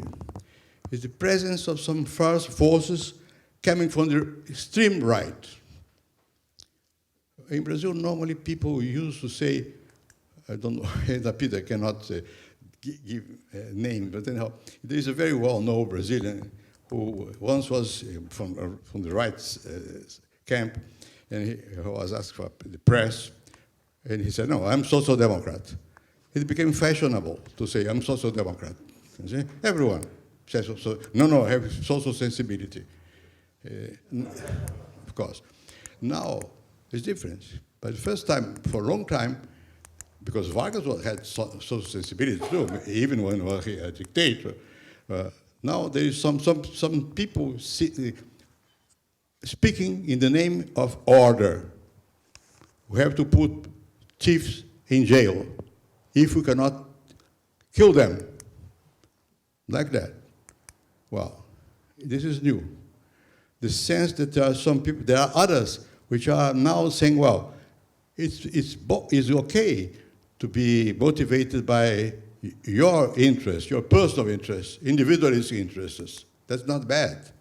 is the presence of some forces coming from the extreme right. In Brazil, normally people used to say, I don't know, Peter cannot give a name, but anyhow, there is a very well-known Brazilian who once was from the right camp, and he was asked for the press, and he said, no, I'm social democrat. It became fashionable to say, I'm social democrat. You see? Everyone says, no, I have social sensibility. Of course. Now, it's different. But the first time, for a long time, because Vargas had social sensibility too, even when he was a dictator, now there is some people speaking in the name of order. We have to put thieves in jail if we cannot kill them. Like that. Well, this is new. The sense that there are some people, there are others which are now saying, well, it's okay to be motivated by your interests, your personal interests, individualist interests. That's not bad.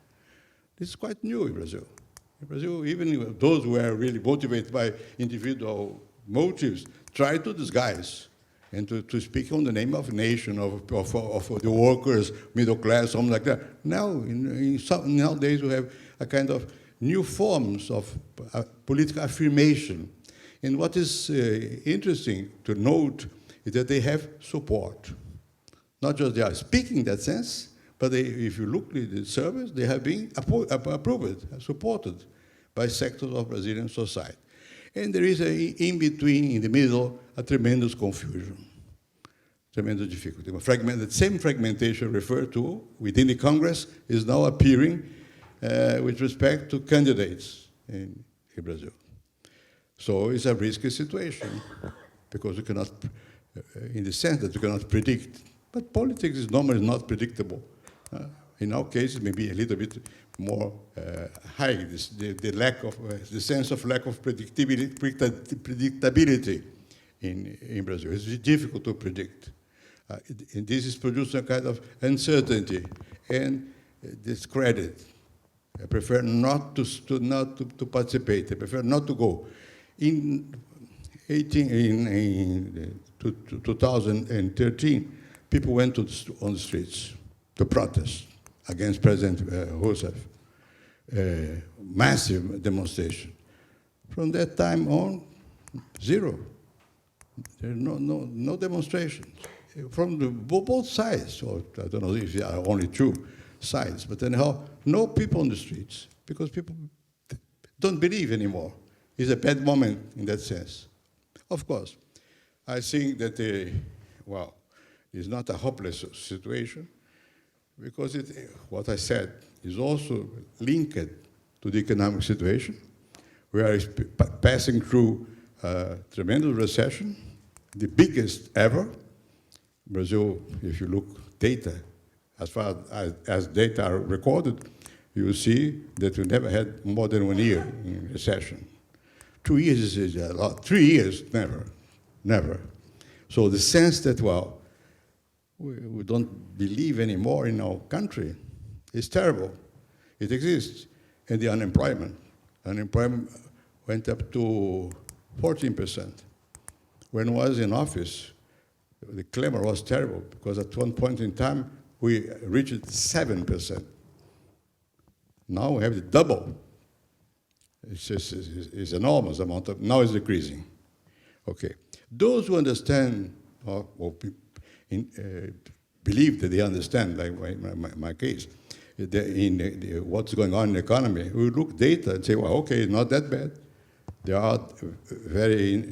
This is quite new in Brazil. In Brazil, even those who are really motivated by individual motives try to disguise and to speak on the name of nation, of the workers, middle class, something like that. Now, nowadays, we have a kind of new forms of political affirmation. And what is interesting to note is that they have support. Not just they are speaking in that sense, but if you look at the surveys, they have been approved, supported by sectors of Brazilian society. And there is in between, in the middle, a tremendous confusion, tremendous difficulty. The same fragmentation referred to within the Congress is now appearing with respect to candidates in Brazil. So it's a risky situation because you cannot, in the sense that you cannot predict. But politics is normally not predictable. In our case, it may be a little bit more high, the sense of lack of predictability in Brazil. It's difficult to predict. And this is producing a kind of uncertainty and discredit. I prefer not to participate. I prefer not to go. In 2013, people went on the streets to protest against President Rousseff. Massive demonstration. From that time on, zero. There are no demonstrations. From both sides, or I don't know if there are only two sides, but anyhow, no people on the streets, because people don't believe anymore. It's a bad moment in that sense. Of course, I think that, it's not a hopeless situation, because what I said is also linked to the economic situation. We are passing through a tremendous recession, the biggest ever. Brazil, if you look data, as far as data are recorded, you will see that we never had more than 1 year in recession. 2 years is a lot. 3 years, never. So the sense that, we don't believe anymore in our country is terrible. It exists. And the unemployment went up to 14%. When I was in office, the clamor was terrible, because at one point in time, we reached 7%. Now we have the double. It's enormous amount of, now it's decreasing. Okay. Those who understand, or believe that they understand, like my case, what's going on in the economy, we look data and say, okay, it's not that bad. There are very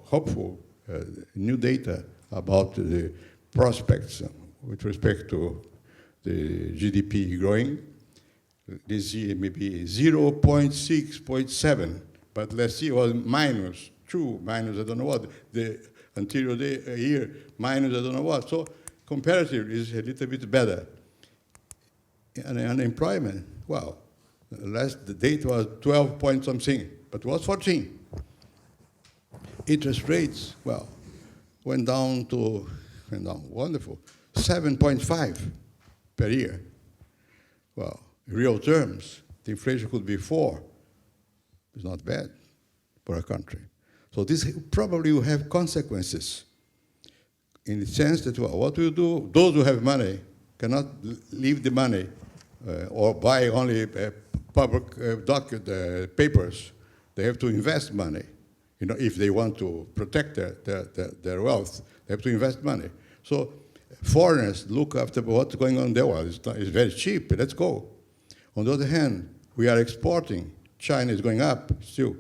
hopeful new data about the prospects with respect to the GDP growing. This year maybe 0.6, 0.7, but last year was -2, minus I don't know what. The anterior year, minus I don't know what. So comparatively, is a little bit better. And unemployment, the date was 12 point something, but it was 14. Interest rates, went down, wonderful, 7.5 per year. Well, in real terms, the inflation could be 4. It's not bad for a country. So this probably will have consequences in the sense that, what will do? Those who have money cannot leave the money or buy only public papers. They have to invest money. If they want to protect their wealth, they have to invest money. So foreigners look after what's going on in their world. It's very cheap. Let's go. On the other hand, we are exporting. China is going up still.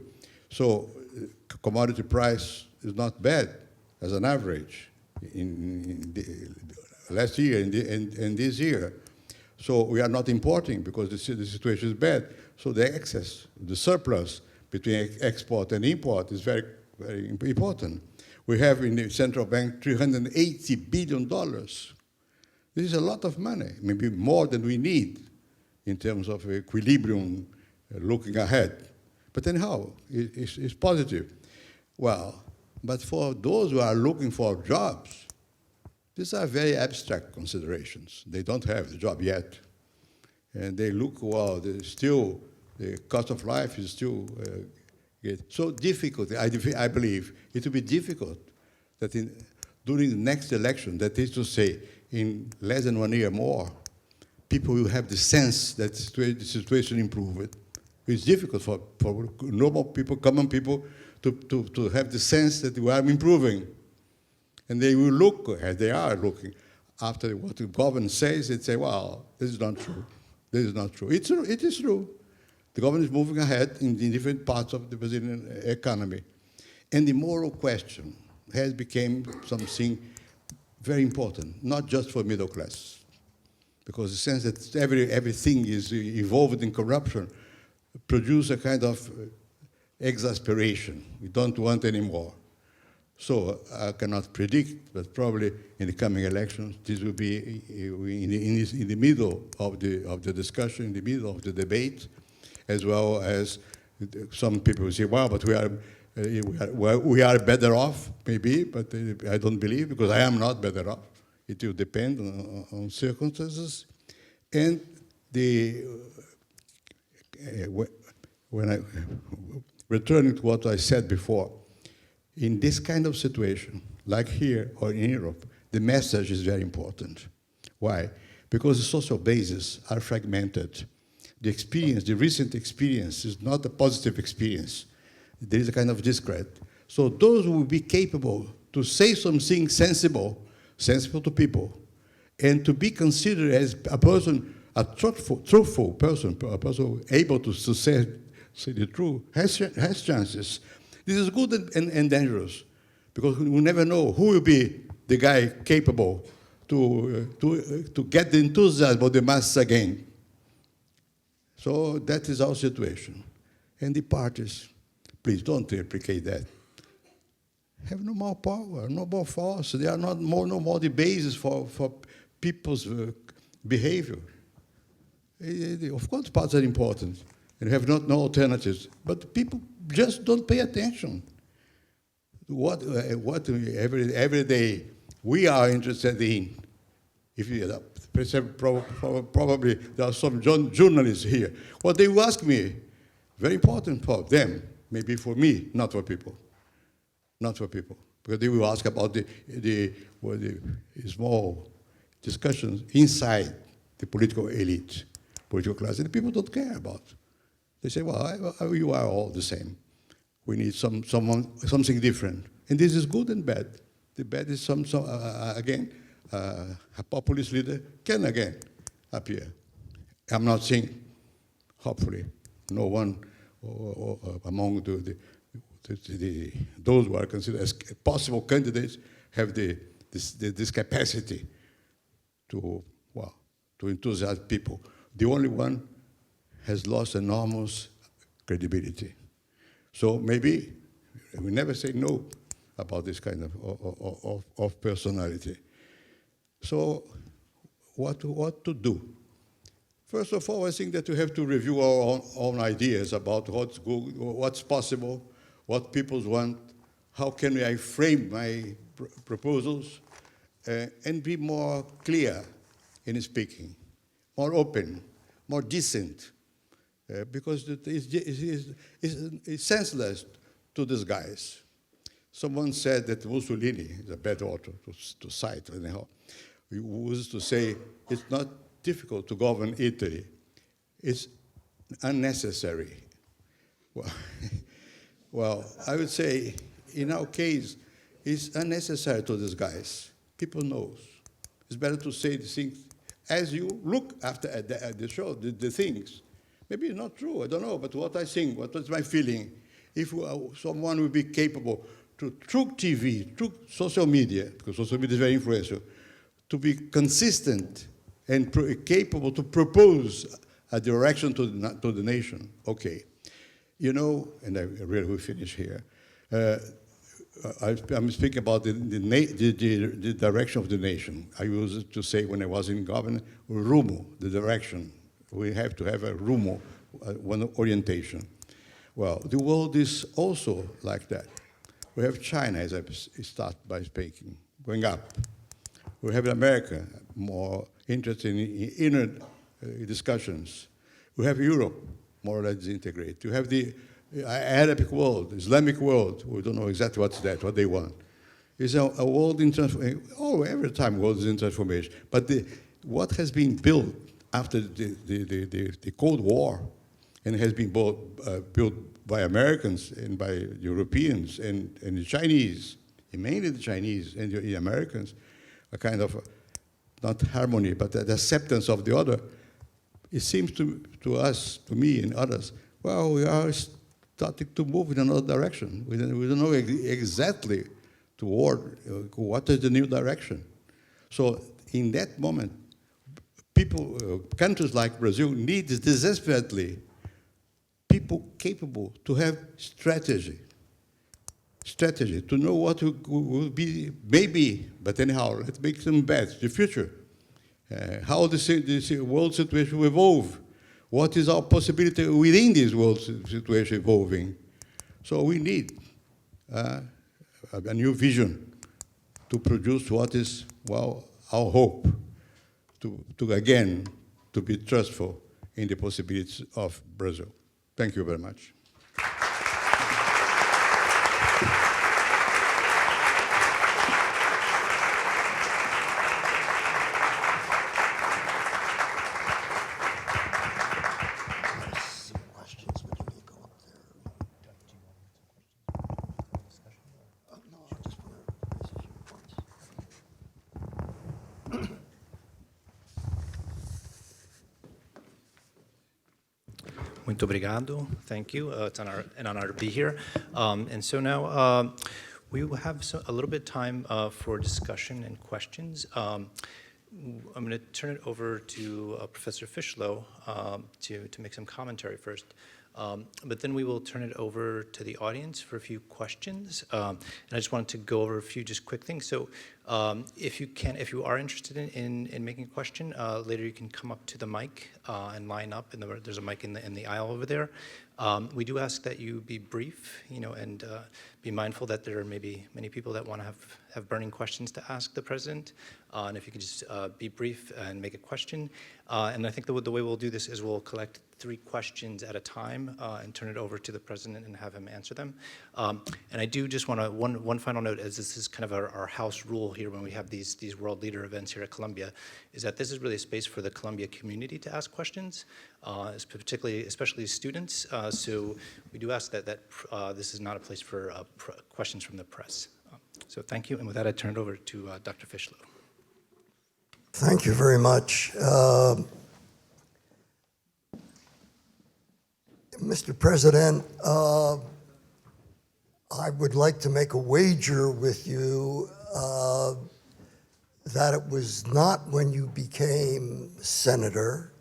So commodity price is not bad as an average in last year and this year. So we are not importing because the situation is bad. So the excess, the surplus between export and import is very, very important. We have in the central bank $380 billion. This is a lot of money, maybe more than we need in terms of equilibrium looking ahead. But anyhow, it's positive. But for those who are looking for jobs, these are very abstract considerations. They don't have the job yet. And they look, the cost of life is still so difficult. I believe it will be difficult that during the next election, that is to say, in less than 1 year more, people will have the sense that the situation improved. It's difficult for normal people, common people, to have the sense that we are improving. And they will look, as they are looking, after what the government says, they say, this is not true. This is not true. It is true The government is moving ahead in different parts of the Brazilian economy. And the moral question has become something very important, not just for middle class, because the sense that everything is involved in corruption produces a kind of exasperation. We don't want any more. So I cannot predict, but probably in the coming elections, this will be in the middle of the discussion, in the middle of the debate, as well as some people will say, well, but we are better off, maybe, but I don't believe, because I am not better off. It will depend on circumstances. And returning to what I said before, in this kind of situation, like here or in Europe, the message is very important. Why? Because the social bases are fragmented. The experience, the recent experience, is not a positive experience. There is a kind of discredit. So those who will be capable to say something sensible to people, and to be considered as a person, a truthful person, a person able to say the truth, has chances. This is good and dangerous, because we never know who will be the guy capable to get the enthusiasm of the masses again. So that is our situation. And the parties, please don't replicate that. Have no more power, no more force. They are no more the basis for people's behavior. Of course, parties are important, and have no alternatives. But people just don't pay attention. What every day we are interested in. If you probably there are some journalists here. What they will ask me, very important for them, maybe for me, not for people. Not for people, because they will ask about the small discussions inside the political elite, political class, and the people don't care about. They say, well, you are all the same. We need something different. And this is good and bad. The bad is again, a populist leader can again appear. I'm not saying, hopefully, no one among those who are considered as possible candidates have this capacity to enthusiasm people. The only one has lost enormous credibility. So maybe we never say no about this kind of personality. So what to do? First of all, I think that we have to review our own ideas about what's good, what's possible, what people want, how can I frame my proposals, and be more clear in speaking, more open, more decent, because it's senseless to disguise. Someone said that Mussolini is a bad author to cite, anyhow. He used to say, it's not difficult to govern Italy. It's unnecessary. Well, I would say, in our case, it's unnecessary to disguise. People know. It's better to say the things as you look at the show, the things. Maybe it's not true, I don't know, but what I think, what is my feeling, if someone will be capable to, through TV, through social media, because social media is very influential, to be consistent and capable to propose a direction to the nation, okay. You know, and I really will finish here, I'm speaking about the direction of the nation. I used to say when I was in government, rumo, the direction. We have to have a rumo, one orientation. Well, the world is also like that. We have China, as I start by speaking, going up. We have America, more interested in inner discussions. We have Europe, more or less integrated. You have the Arabic world, Islamic world. We don't know exactly what's that, what they want. It's a world in transformation. Oh, every time world is in transformation. But what has been built after the Cold War, and has been built by Americans and by Europeans and the Chinese, and mainly the Chinese and the Americans, a kind of, not harmony, but the acceptance of the other. It seems to us, to me and others, well, we are starting to move in another direction. We don't know exactly toward what is the new direction. So in that moment, people, countries like Brazil need desperately people capable to have strategy, to know what will be, maybe, but anyhow, let's make some bets, the future. How the world situation will evolve. What is our possibility within this world situation evolving? So we need a new vision to produce what is, well, our hope, to again, to be trustful in the possibilities of Brazil. Thank you very much. Muito obrigado. Thank you. It's an honor to be here. And so now we will have a little bit of time for discussion and questions. I'm going to turn it over to Professor Fishlow to make some commentary first. But then we will turn it over to the audience for a few questions. And I just wanted to go over a few just quick things. So if you are interested in making a question, later you can come up to the mic and line up. And there's a mic in the aisle over there. We do ask that you be brief, and be mindful that there are maybe many people that want to have burning questions to ask the president. And if you could just be brief and make a question. And I think the way we'll do this is we'll collect 3 questions at a time and turn it over to the president and have him answer them. And I do just want to, one final note, as this is kind of our house rule here when we have these world leader events here at Columbia, is that this is really a space for the Columbia community to ask questions, especially students. So we do ask that this is not a place for questions from the press. So thank you, and with that I turn it over to Dr. Fishlow. Thank you very much. Mr. President, I would like to make a wager with you that it was not when you became senator,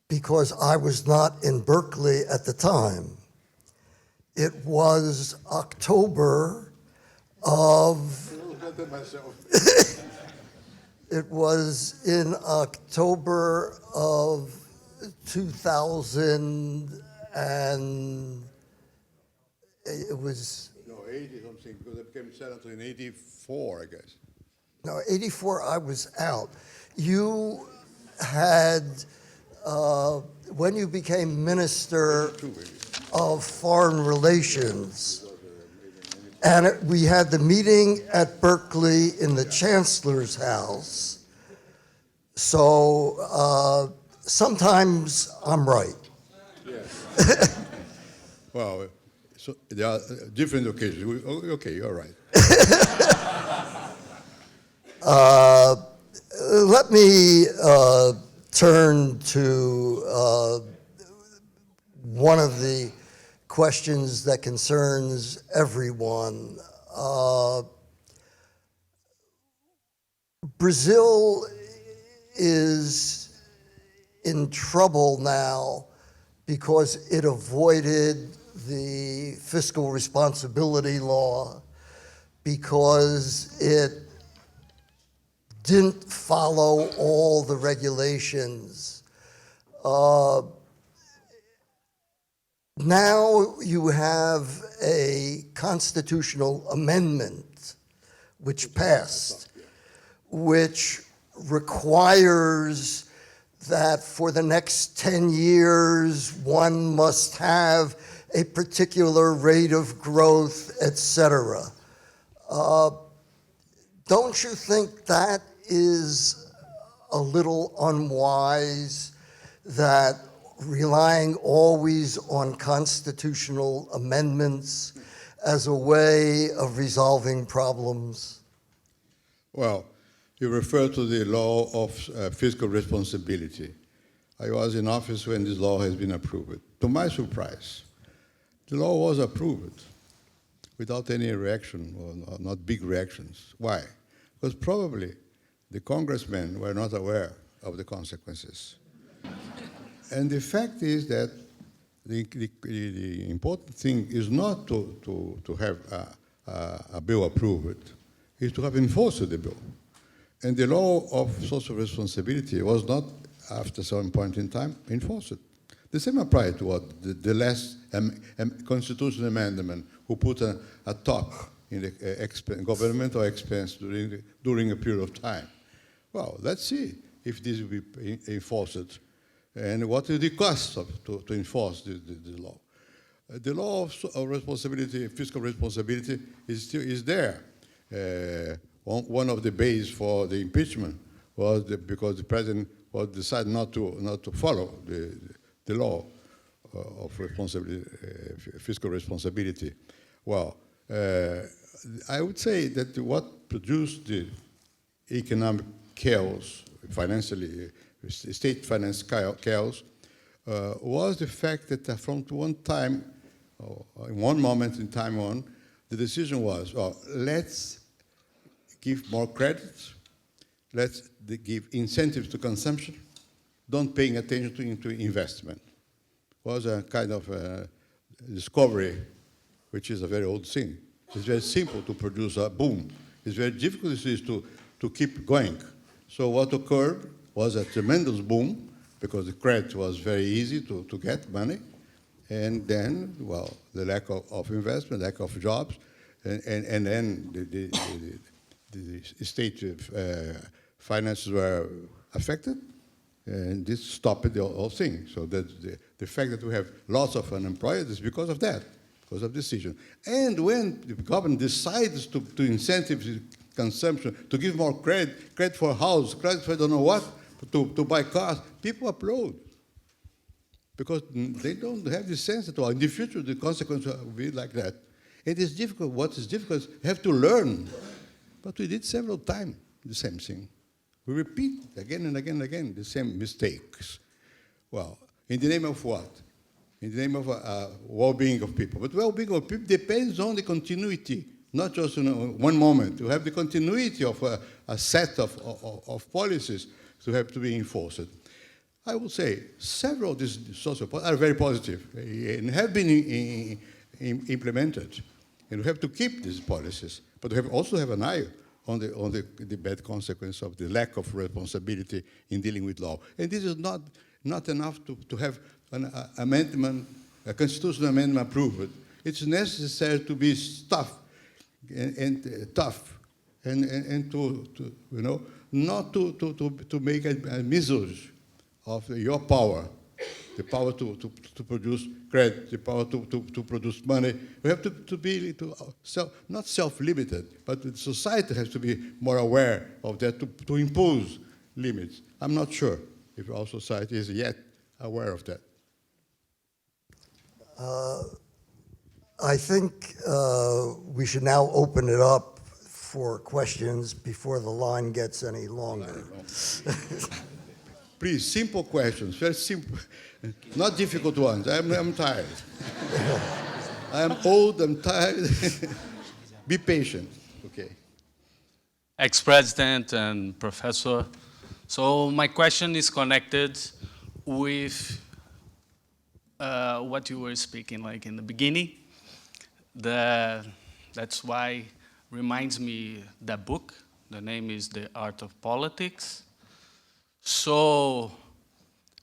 because I was not in Berkeley at the time. It was October of... It was in October of 2000, and it was... No, 80 something, because I became senator in 84, I guess. No, 84, I was out. You had, when you became Minister of Foreign Relations, and we had the meeting at Berkeley in the Chancellor's house. So sometimes I'm right. Yes. Well, so there are different occasions. Okay, you're right. Let me turn to one of the questions that concerns everyone. Brazil is in trouble now because it avoided the fiscal responsibility law, because it didn't follow all the regulations. Now you have a constitutional amendment which passed, which requires that for the next 10 years, one must have a particular rate of growth, etc. Don't you think that is a little unwise, that relying always on constitutional amendments as a way of resolving problems? Well, you refer to the law of fiscal responsibility. I was in office when this law has been approved. To my surprise, the law was approved without any reaction, or not big reactions. Why? Because probably the congressmen were not aware of the consequences. And the fact is that the important thing is not to have a bill approved, is to have enforced the bill. And the law of social responsibility was not, after some point in time, enforced. The same applied to what the last constitutional amendment who put a top in the governmental expense during a period of time. Well, let's see if this will be enforced and what is the cost to enforce the law. The law of responsibility, fiscal responsibility, is there. One of the bases for the impeachment was because the president decided not to follow the law of fiscal responsibility. Well, I would say that what produced the economic chaos, financially, state finance chaos, was the fact that from one time, in one moment in time on, the decision was, well, let's give more credit, let's give incentives to consumption, don't paying attention to investment. It was a kind of discovery, which is a very old thing. It's very simple to produce a boom. It's very difficult to keep going. So what occurred was a tremendous boom, because the credit was very easy to get money. And then, well, the lack of investment, lack of jobs, and then the state finances were affected, and this stopped the whole thing. So the fact that we have lots of unemployed is because of that, because of decision. And when the government decides to incentivize consumption, to give more credit for a house, credit for I don't know what, to buy cars, people applaud. Because they don't have the sense at all. In the future, the consequence will be like that. It is difficult. What is difficult is you have to learn. But we did several times the same thing. We repeat again and again and again the same mistakes. Well, in the name of what? In the name of well-being of people. But well-being of people depends on the continuity, not just one moment. You have the continuity of a set of policies to have to be enforced. I would say several of these social policies are very positive and have been implemented. And we have to keep these policies. But we also have an eye on the bad consequence of the lack of responsibility in dealing with law. And this is not enough to have an amendment, a constitutional amendment approved. It's necessary to be tough and to not to make a misuse of your power, the power to produce credit, the power to produce money. We have to be not self-limited, but the society has to be more aware of that, to impose limits. I'm not sure if our society is yet aware of that. I think we should now open it up for questions before the line gets any longer. Please, simple questions, very simple, not difficult ones. I'm tired. I'm old, I'm tired. Be patient, okay. Ex-President and Professor. So my question is connected with what you were speaking like in the beginning. That's why reminds me that book. The name is The Art of Politics. So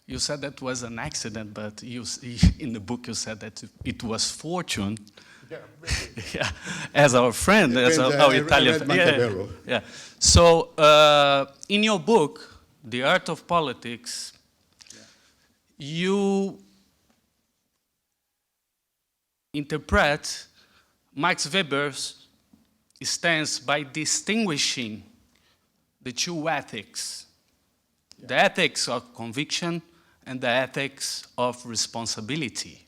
you said that was an accident, but in the book you said that it was fortune. Yeah, yeah, as our friend, as our Italian. Yeah. So in your book, The Art of Politics, you interpret Max Weber's stance by distinguishing the two ethics. The ethics of conviction and the ethics of responsibility.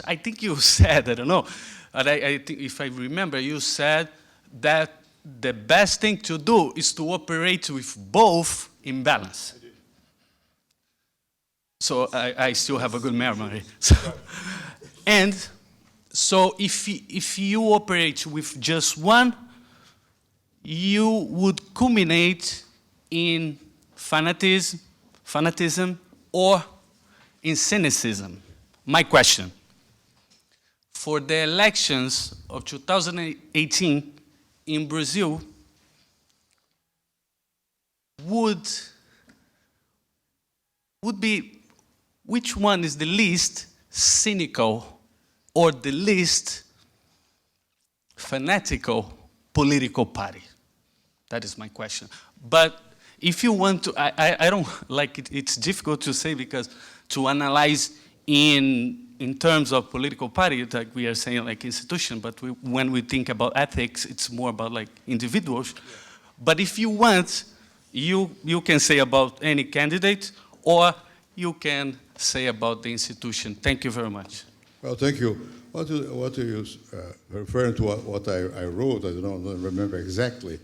I think you said, I don't know, but I think if I remember, you said that the best thing to do is to operate with both in balance. So I still have a good memory. And so if you operate with just one, you would culminate in fanatism or in cynicism. My question, for the elections of 2018 in Brazil, which one is the least cynical or the least fanatical political party? That is my question. But if you want to, I don't like it, it's difficult to say because to analyze in terms of political party, like we are saying like institution, but when we think about ethics, it's more about like individuals. Yeah. But if you want, you can say about any candidate or you can say about the institution. Thank you very much. Well, thank you. What are you referring to what I wrote? I don't remember exactly,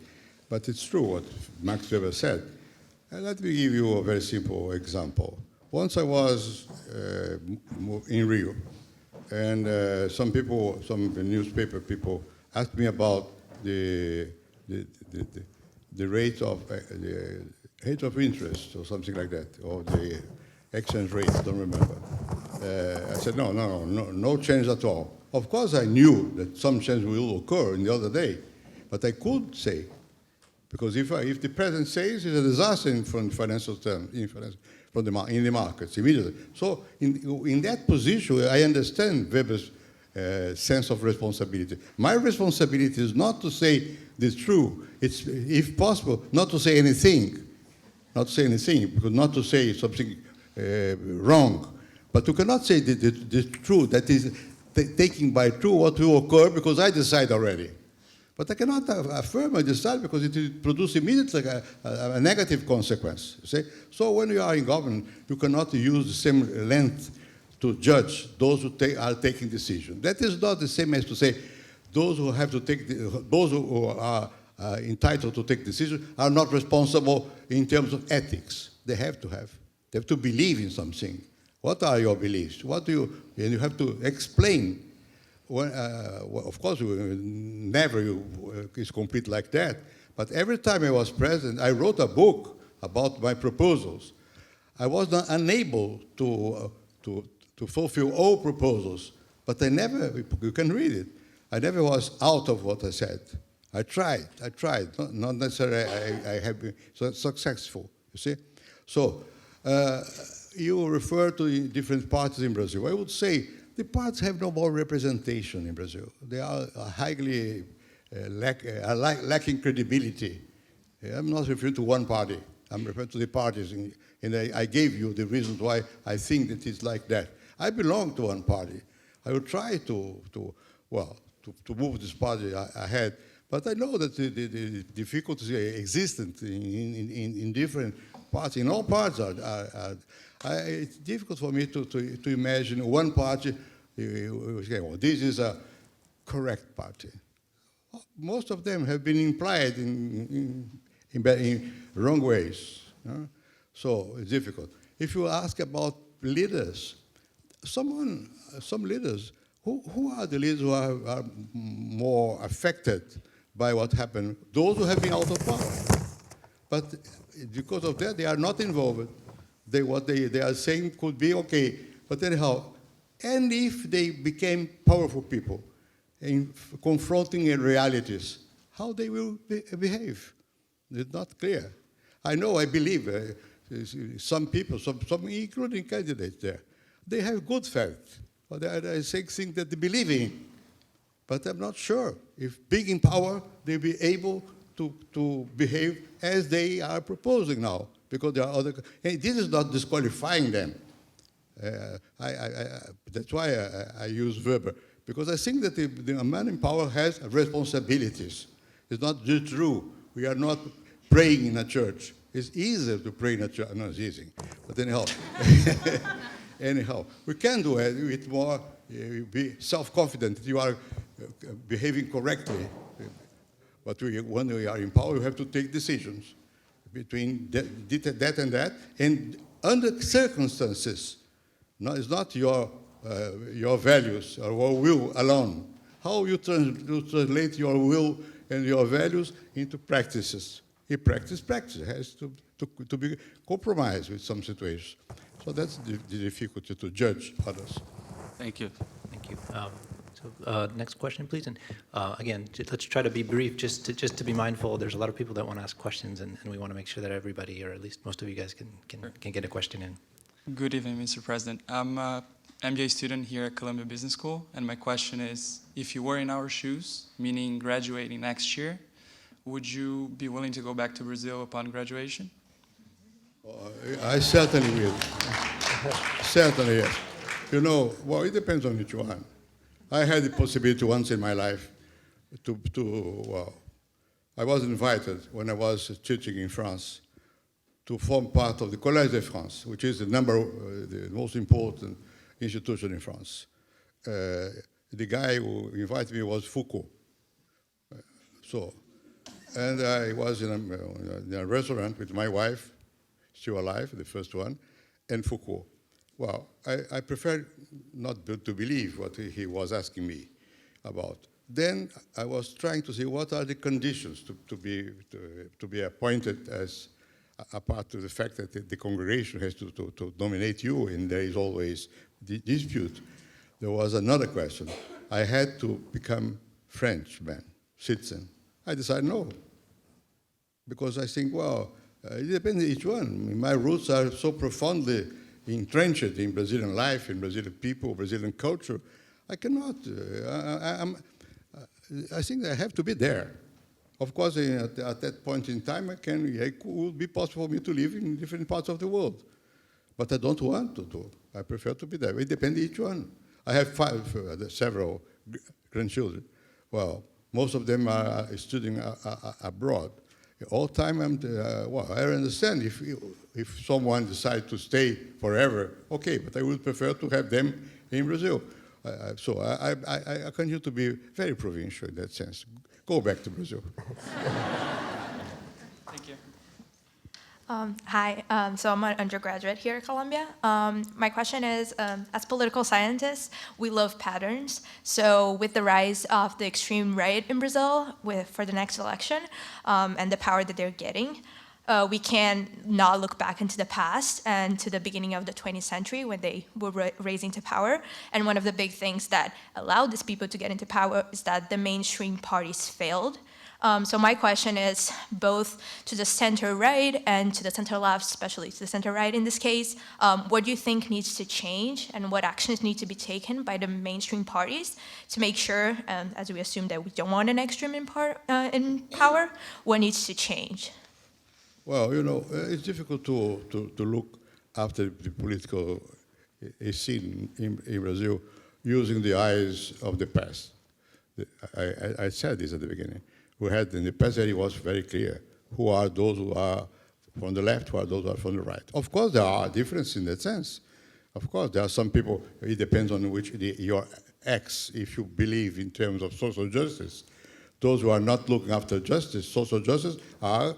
but it's true what Max Weber said. And let me give you a very simple example. Once I was in Rio, and some newspaper people asked me about the rate of interest or something like that, or the exchange rate. I don't remember. I said no change at all. Of course, I knew that some change will occur in the other day, but I could say, because if the president says it's a disaster in financial terms, in the markets immediately. So in that position, I understand Weber's sense of responsibility. My responsibility is not to say the truth. It's, if possible, not to say anything. Not to say anything, because not to say something wrong. But you cannot say the truth, that is taking by true what will occur because I decide already. But I cannot affirm I decide because it will produce immediately a negative consequence. You see? So when you are in government, you cannot use the same length to judge those who are taking decisions. That is not the same as to say those who have to take, those who are entitled to take decisions are not responsible in terms of ethics. They have to believe in something. What are your beliefs? And you have to explain. Well, of course, never is complete like that. But every time I was president, I wrote a book about my proposals. I was not unable to fulfill all proposals, but you can read it. I never was out of what I said. I tried, not necessarily I have been successful, you see? So, you refer to different parties in Brazil. I would say the parties have no more representation in Brazil. They are highly lacking credibility. I'm not referring to one party. I'm referring to the parties, and I gave you the reasons why I think that it's like that. I belong to one party. I will try to move this party ahead, but I know that the difficulties existent in different parts. In all parts it's difficult for me to imagine one party. This is a correct party. Most of them have been implied in wrong ways. So it's difficult. If you ask about leaders, some leaders, who are the leaders who are more affected by what happened? Those who have been out of power. But because of that, they are not involved. What they are saying could be okay. But anyhow, and if they became powerful people in confronting realities, how they will behave? It's not clear. I believe some people, some including candidates there, they have good faith. But they say things that they believe in. But I'm not sure if being in power, they'll be able to behave as they are proposing now. Because there are other, and this is not disqualifying them. That's why I use Weber, because I think that the man in power has responsibilities. It's not just true. We are not praying in a church. It's easier to pray in a church. No, it's easy. But anyhow, we can do it with more, be self-confident that you are behaving correctly. But when we are in power, you have to take decisions between that and that, and under circumstances. No, it's not your values or your will alone. How you translate your will and your values into practices. Practice has to be compromised with some situations. So that's the difficulty to judge others. Thank you. Thank you. Next question, please. And again, let's try to be brief, just to be mindful. There's a lot of people that want to ask questions, and we want to make sure that everybody, or at least most of you guys, can get a question in. Good evening, Mr. President. I'm an MBA student here at Columbia Business School, and my question is, if you were in our shoes, meaning graduating next year, would you be willing to go back to Brazil upon graduation? I certainly will. Certainly, yes. You know, well, it depends on each one. I had the possibility once in my life I was invited when I was teaching in France to form part of the Collège de France, which is the most important institution in France. The guy who invited me was Foucault. And I was in a restaurant with my wife, still alive, the first one, and Foucault. Well, I prefer not to believe what he was asking me about. Then I was trying to see what are the conditions to be appointed as a part of the fact that the congregation has to nominate you, and there is always the dispute. There was another question. I had to become Frenchman, citizen. I decided no, because I think, well, it depends on each one. My roots are so profoundly entrenched in Brazilian life, in Brazilian people, Brazilian culture. I cannot. I think I have to be there. Of course, at that point in time, it would be possible for me to live in different parts of the world. But I don't want to do. I prefer to be there. It depends on each one. I have several grandchildren. Well, most of them are studying abroad. All time, I understand if someone decides to stay forever, okay, but I would prefer to have them in Brazil. So I continue to be very provincial in that sense. Go back to Brazil. Thank you. Hi, so I'm an undergraduate here at Columbia. My question is, as political scientists, we love patterns. So with the rise of the extreme right in Brazil for the next election and the power that they're getting, we can not look back into the past and to the beginning of the 20th century when they were raising to power. And one of the big things that allowed these people to get into power is that the mainstream parties failed. So my question is both to the center-right and to the center-left, especially to the center-right in this case, what do you think needs to change and what actions need to be taken by the mainstream parties to make sure, as we assume that we don't want an extreme in power, what needs to change? Well, you know, it's difficult to look after the political scene in Brazil using the eyes of the past. I said this at the beginning. We had in the past, it was very clear who are those who are from the left, who are those who are from the right. Of course, there are differences in that sense. Of course, there are some people, it depends on which your acts, if you believe in terms of social justice. Those who are not looking after justice, social justice, are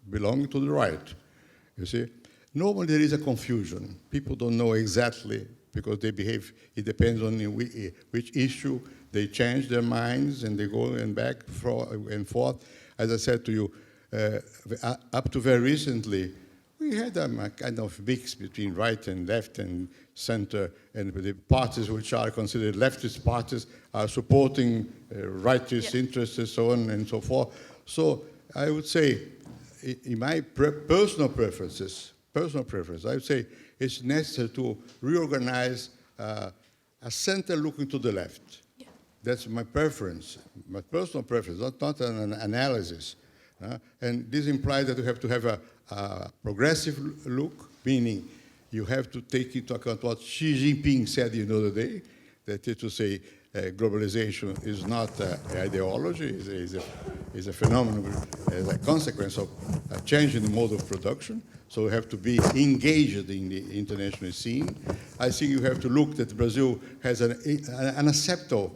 belonging to the right, you see. Normally there is a confusion. People don't know exactly because they behave, it depends on which issue, they change their minds and they go and back and forth. As I said to you, up to very recently, we had a kind of mix between right and left and center, and the parties which are considered leftist parties are supporting rightist interests and so on and so forth. So I would say, in my personal preference, I would say it's necessary to reorganize a center looking to the left. Yeah. That's my preference, my personal preference, not an analysis. And this implies that you have to have a progressive look, meaning you have to take into account what Xi Jinping said the other day, that is to say, globalization is not an ideology, is a phenomenon as a consequence of a change in the mode of production. So you have to be engaged in the international scene. I think you have to look that Brazil has an acceptable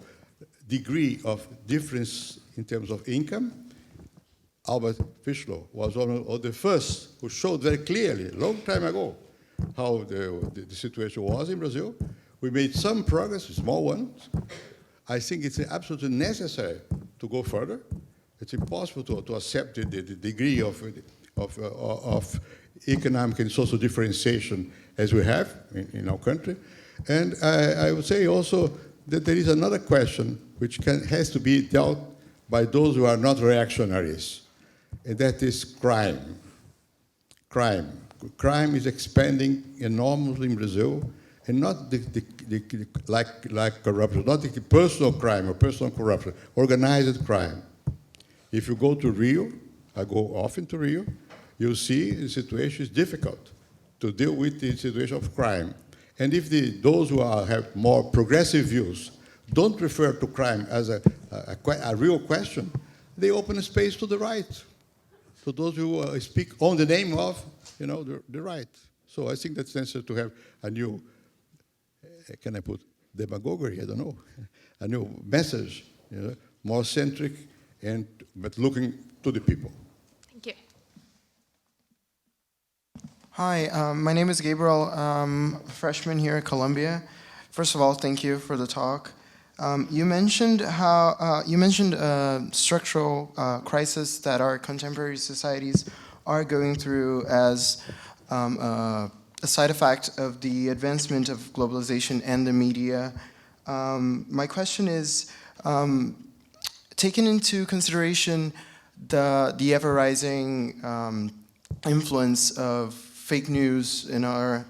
degree of difference in terms of income. Albert Fischler was one of the first who showed very clearly, a long time ago, how the situation was in Brazil. We made some progress, small ones. I think it's absolutely necessary to go further. It's impossible to accept the degree of economic and social differentiation as we have in our country. And I would say also that there is another question which has to be dealt by those who are not reactionaries, and that is crime. Crime is expanding enormously in Brazil, and not like corruption, not the personal crime or personal corruption, organized crime. If you go to Rio, I go often to Rio, you'll see the situation is difficult to deal with the situation of crime. And if those who have more progressive views don't refer to crime as a real question, they open a space to the right, to those who speak on the name of, the right. So I think that's necessary to have a new, can I put demagoguery? I don't know, a new message, more centric, but looking to the people. Thank you. Hi, my name is Gabriel. I'm a freshman here at Columbia. First of all, thank you for the talk. You mentioned structural crisis that our contemporary societies are going through as a side effect of the advancement of globalization and the media. My question is, taking into consideration the ever-rising influence of fake news in our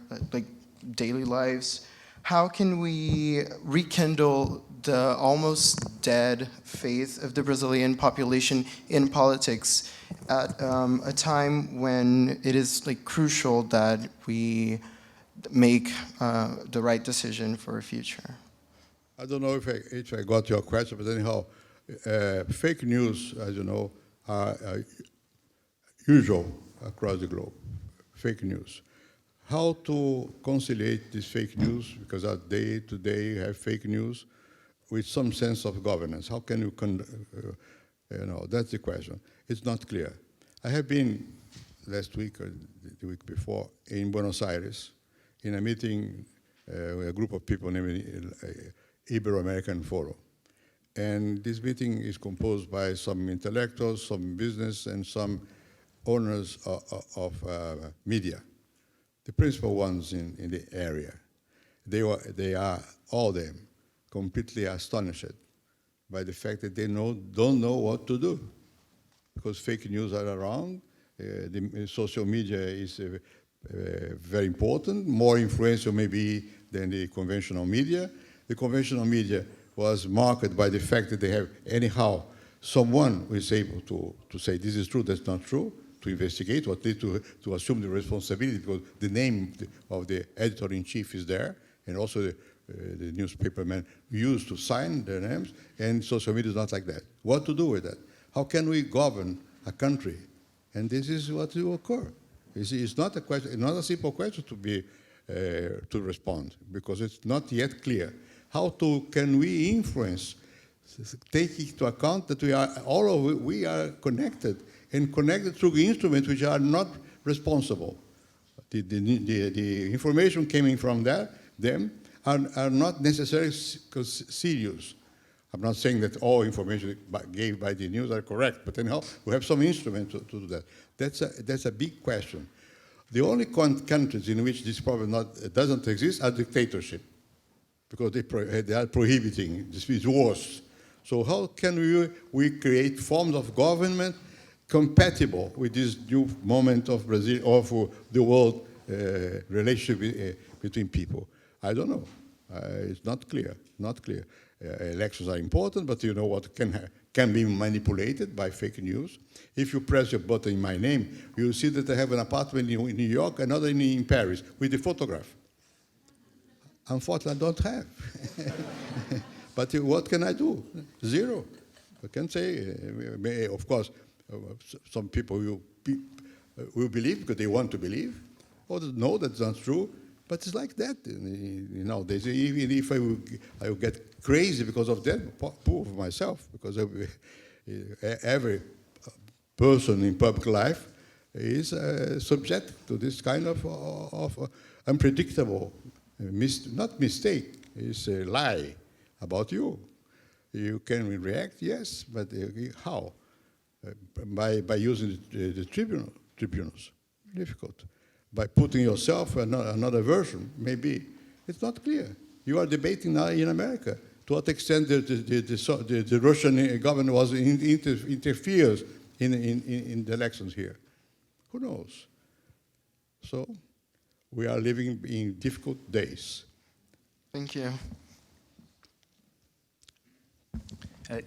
daily lives, how can we rekindle the almost dead faith of the Brazilian population in politics at a time when it is crucial that we make the right decision for a future? I don't know if I got your question, but anyhow, fake news, as you know, are usual across the globe. Fake news. How to conciliate this fake news, because our day to day have fake news, with some sense of governance? How can you, that's the question. It's not clear. I have been last week or the week before in Buenos Aires in a meeting with a group of people named Ibero-American Forum. And this meeting is composed by some intellectuals, some business, and some owners of media, the principal ones in the area. They are, all of them, completely astonished by the fact that they don't know what to do, because fake news are around. The social media is very important, more influential maybe than the conventional media. The conventional media was marked by the fact that they have, anyhow, someone who is able to say this is true, that's not true, to investigate, or at least to assume the responsibility, because the name of the editor-in-chief is there, and also the newspapermen used to sign their names, and social media is not like that. What to do with that? How can we govern a country? And this is what will occur. It's not a question, not a simple question to respond, because it's not yet clear. How can we influence, take into account that we are connected, and connected through instruments which are not responsible. The information coming from them are not necessarily serious. I'm not saying that all information gave by the news are correct, but anyhow, we have some instrument to do that. That's a big question. The only countries in which this problem doesn't exist are dictatorship, because they are prohibiting these wars. So how can we create forms of government compatible with this new moment of Brazil, of the world relationship between people? I don't know. It's not clear. Not clear. Elections are important, but you know what can be manipulated by fake news. If you press your button in my name, you'll see that I have an apartment in New York, another in Paris, with the photograph. Unfortunately, I don't have. But what can I do? Zero. I can say, of course, some people will believe because they want to believe. Others know that's not true. But it's like that nowadays. Even if I will get crazy because of that, poor of myself, because every person in public life is subject to this kind of unpredictable, not mistake, it's a lie about you. You can react, yes, but how? By using the tribunals, difficult. By putting yourself another version, maybe. It's not clear. You are debating now in America to what extent the Russian government was interferes in the elections here. Who knows? So we are living in difficult days. Thank you.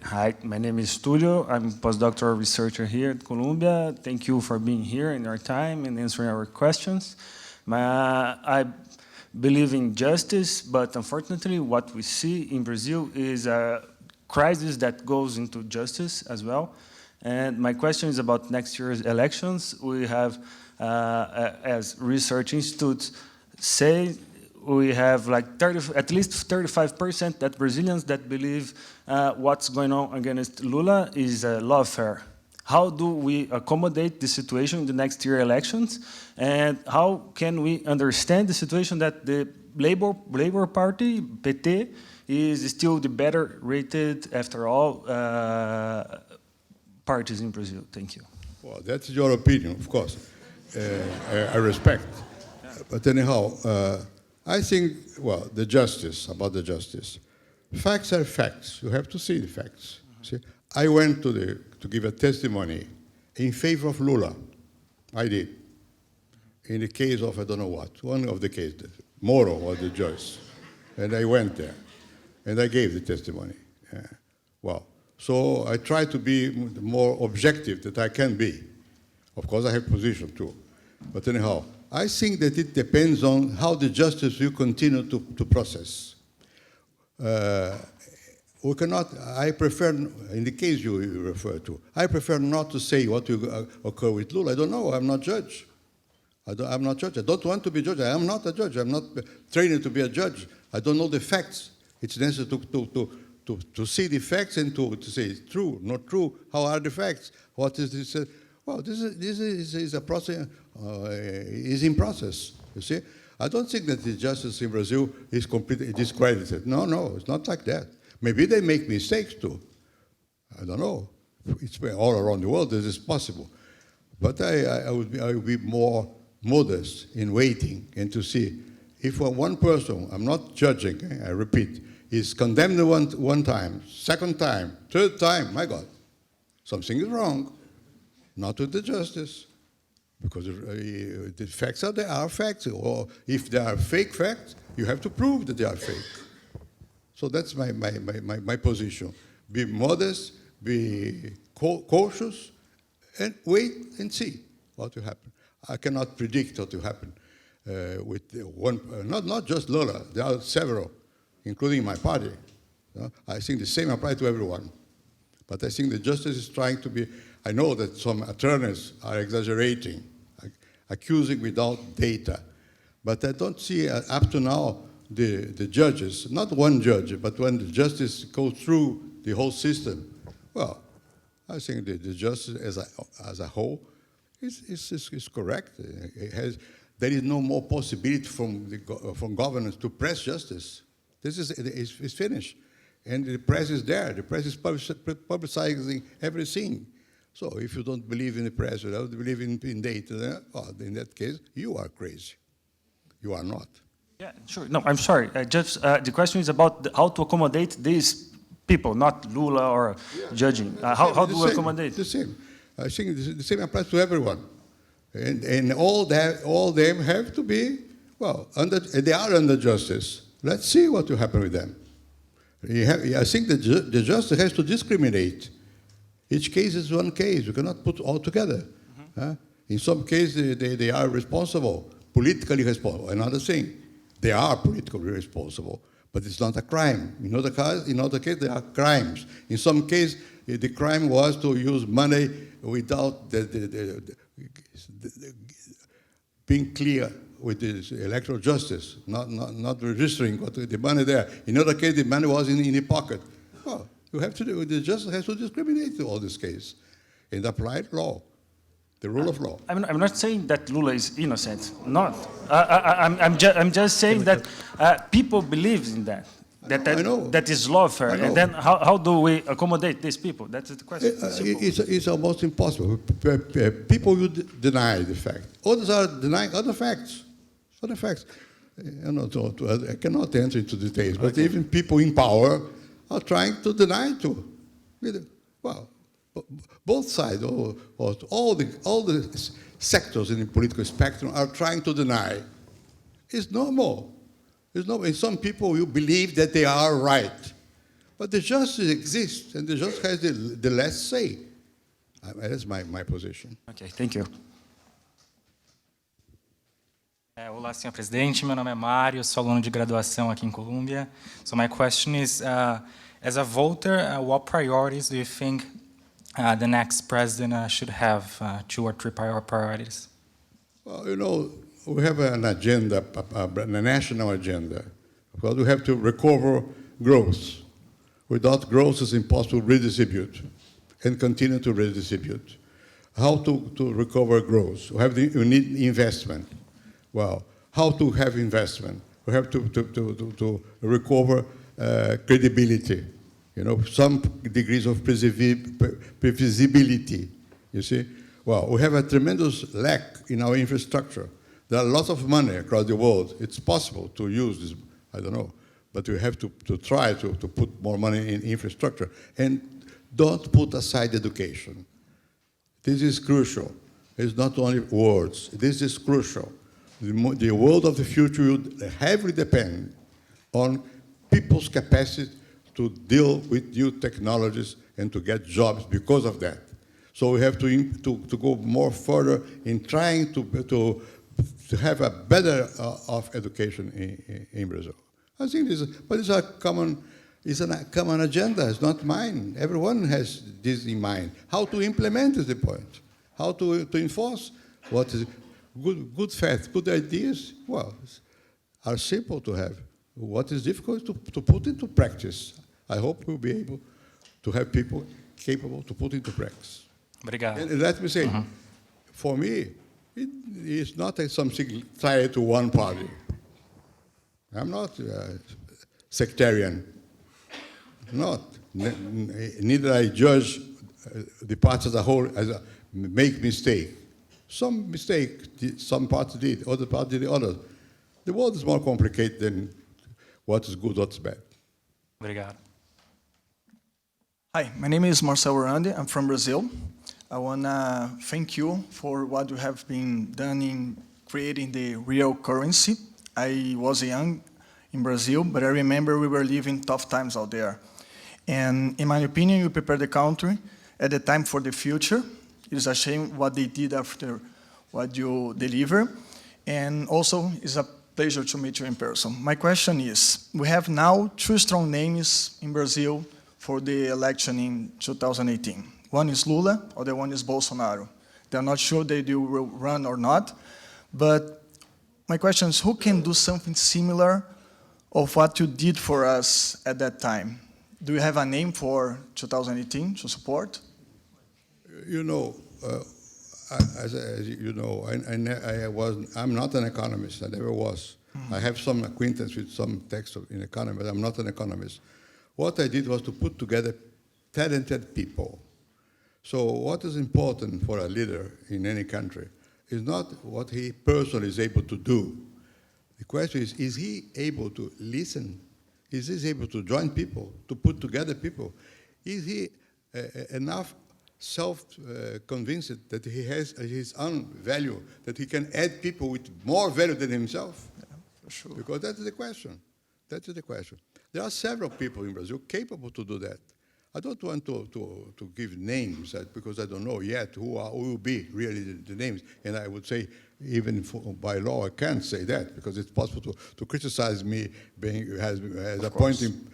Hi, my name is Tulio. I'm a postdoctoral researcher here at Columbia. Thank you for being here in our time and answering our questions. I believe in justice, but unfortunately what we see in Brazil is a crisis that goes into justice as well. And my question is about next year's elections. We have, as research institutes say, we have like at least 35% that Brazilians that believe what's going on against Lula is lawfare. How do we accommodate the situation in the next year elections? And how can we understand the situation that the Labor Party, PT, is still the better rated, after all, parties in Brazil? Thank you. Well, that's your opinion, of course. I respect. But anyhow, I think, well, about the justice. Facts are facts. You have to see the facts. See, I went to give a testimony in favor of Lula. I did. In the case of, I don't know what, one of the cases, Moro was the judge. And I went there, and I gave the testimony. Well, so I try to be the more objective that I can be. Of course, I have position too. But anyhow, I think that it depends on how the justice will continue to process. We cannot, I prefer, in the case you refer to, I prefer not to say what will occur with Lula. I don't know, I'm not judge. I'm not judge. I don't want to be judge. I am not a judge. I'm not trained to be a judge. I don't know the facts. It's necessary to see the facts and to say it's true, not true. How are the facts? What is this? Well, this is a process, is in process, you see. I don't think that the justice in Brazil is completely discredited. No, it's not like that. Maybe they make mistakes too. I don't know. It's all around the world, this is possible. But I would be more modest in waiting and to see if one person, I'm not judging, I repeat, is condemned one time, second time, third time, my God, something is wrong. Not with the justice, because the facts are facts, or if they are fake facts, you have to prove that they are fake. So that's my position. Be modest, be cautious, and wait and see what will happen. I cannot predict what will happen with one, not just Lula, there are several, including my party. I think the same applies to everyone. But I think the justice is trying to be, I know that some attorneys are exaggerating, accusing without data. But I don't see up to now the judges, not one judge, but when the justice goes through the whole system, well, I think the justice as a whole is correct. There is no more possibility from governance to press justice. This is finished. And the press is there. The press is publicizing everything. So if you don't believe in the press, you don't believe in data, well, in that case, you are crazy. You are not. Yeah, sure. No, I'm sorry. The question is about how to accommodate these people, not Lula or judging. How do we accommodate? The same. I think the same applies to everyone. And all them have to be, well, they are under justice. Let's see what will happen with them. I think the justice has to discriminate. Each case is one case. You cannot put all together. Mm-hmm. In some cases, they are responsible, politically responsible. Another thing, they are politically responsible, but it's not a crime. In other cases, there are crimes. In some cases, the crime was to use money without being clear with the electoral justice, not registering the money there. In other case, the money was in the pocket. Well, you have to do. The justice has to discriminate in all these cases. and apply law, the rule of law. I'm not saying that Lula is innocent. Not. I'm just saying that people believe in that. I know. That is lawfare. I know. And then how do we accommodate these people? That's the question. It's almost impossible. People will deny the fact. Others are denying other facts. Other facts. I cannot enter into details, but even people in power are trying to deny too. Well, both sides, all the sectors in the political spectrum are trying to deny. It's normal. It's normal. And some people will believe that they are right. But the justice exists, and the justice has the last say. That's my position. Okay, thank you. Olá, senhor presidente. Meu nome é Mário, sou aluno de graduação aqui em Colômbia. So my question is, as a voter, what priorities do you think the next president should have? 2 or 3 priorities? Well, we have an agenda, a national agenda. Because we have to recover growth. Without growth, it's impossible to redistribute and continue to redistribute. How to recover growth? We need investment. Well, how to have investment? We have to recover credibility, some degrees of previsibility, you see? Well, we have a tremendous lack in our infrastructure. There are lots of money across the world. It's possible to use this, I don't know, but we have to try to put more money in infrastructure. And don't put aside education. This is crucial. It's not only words. This is crucial. The world of the future will heavily depend on people's capacity to deal with new technologies and to get jobs because of that. So we have to go more further in trying to have a better of education in Brazil. I think it's a common agenda. It's not mine. Everyone has this in mind. How to implement is the point. How to enforce what is good faith, good ideas, well, are simple to have. What is difficult is to put into practice. I hope we'll be able to have people capable to put into practice. Obrigado. And let me say, for me, it's not something tied to one party. I'm not sectarian. Not. Neither I judge the parts as a whole as make mistake. Some mistake, some parts did, other parts did the others. The world is more complicated than what is good, what's bad. Obrigado. Hi, my name is Marcel Orandi. I'm from Brazil. I want to thank you for what you have been done in creating the real currency. I was young in Brazil, but I remember we were living tough times out there. And in my opinion, you prepared the country at the time for the future. It is a shame what they did after what you deliver. And also, it's a pleasure to meet you in person. My question is, we have now 2 strong names in Brazil for the election in 2018. One is Lula, other one is Bolsonaro. They're not sure they will run or not, but my question is, who can do something similar of what you did for us at that time? Do you have a name for 2018 to support? You know, as you know, I'm not an economist. I never was. I have some acquaintance with some texts in economy, but I'm not an economist. What I did was to put together talented people. So what is important for a leader in any country is not what he personally is able to do. The question is he able to listen? Is he able to join people, to put together people? Is he enough self-convinced that he has his own value, that he can add people with more value than himself? Yeah, for sure. Because that is the question. That is the question. There are several people in Brazil capable to do that. I don't want to give names because I don't know yet who will be really the names. And I would say, even by law, I can't say that because it's possible to criticize me as appointing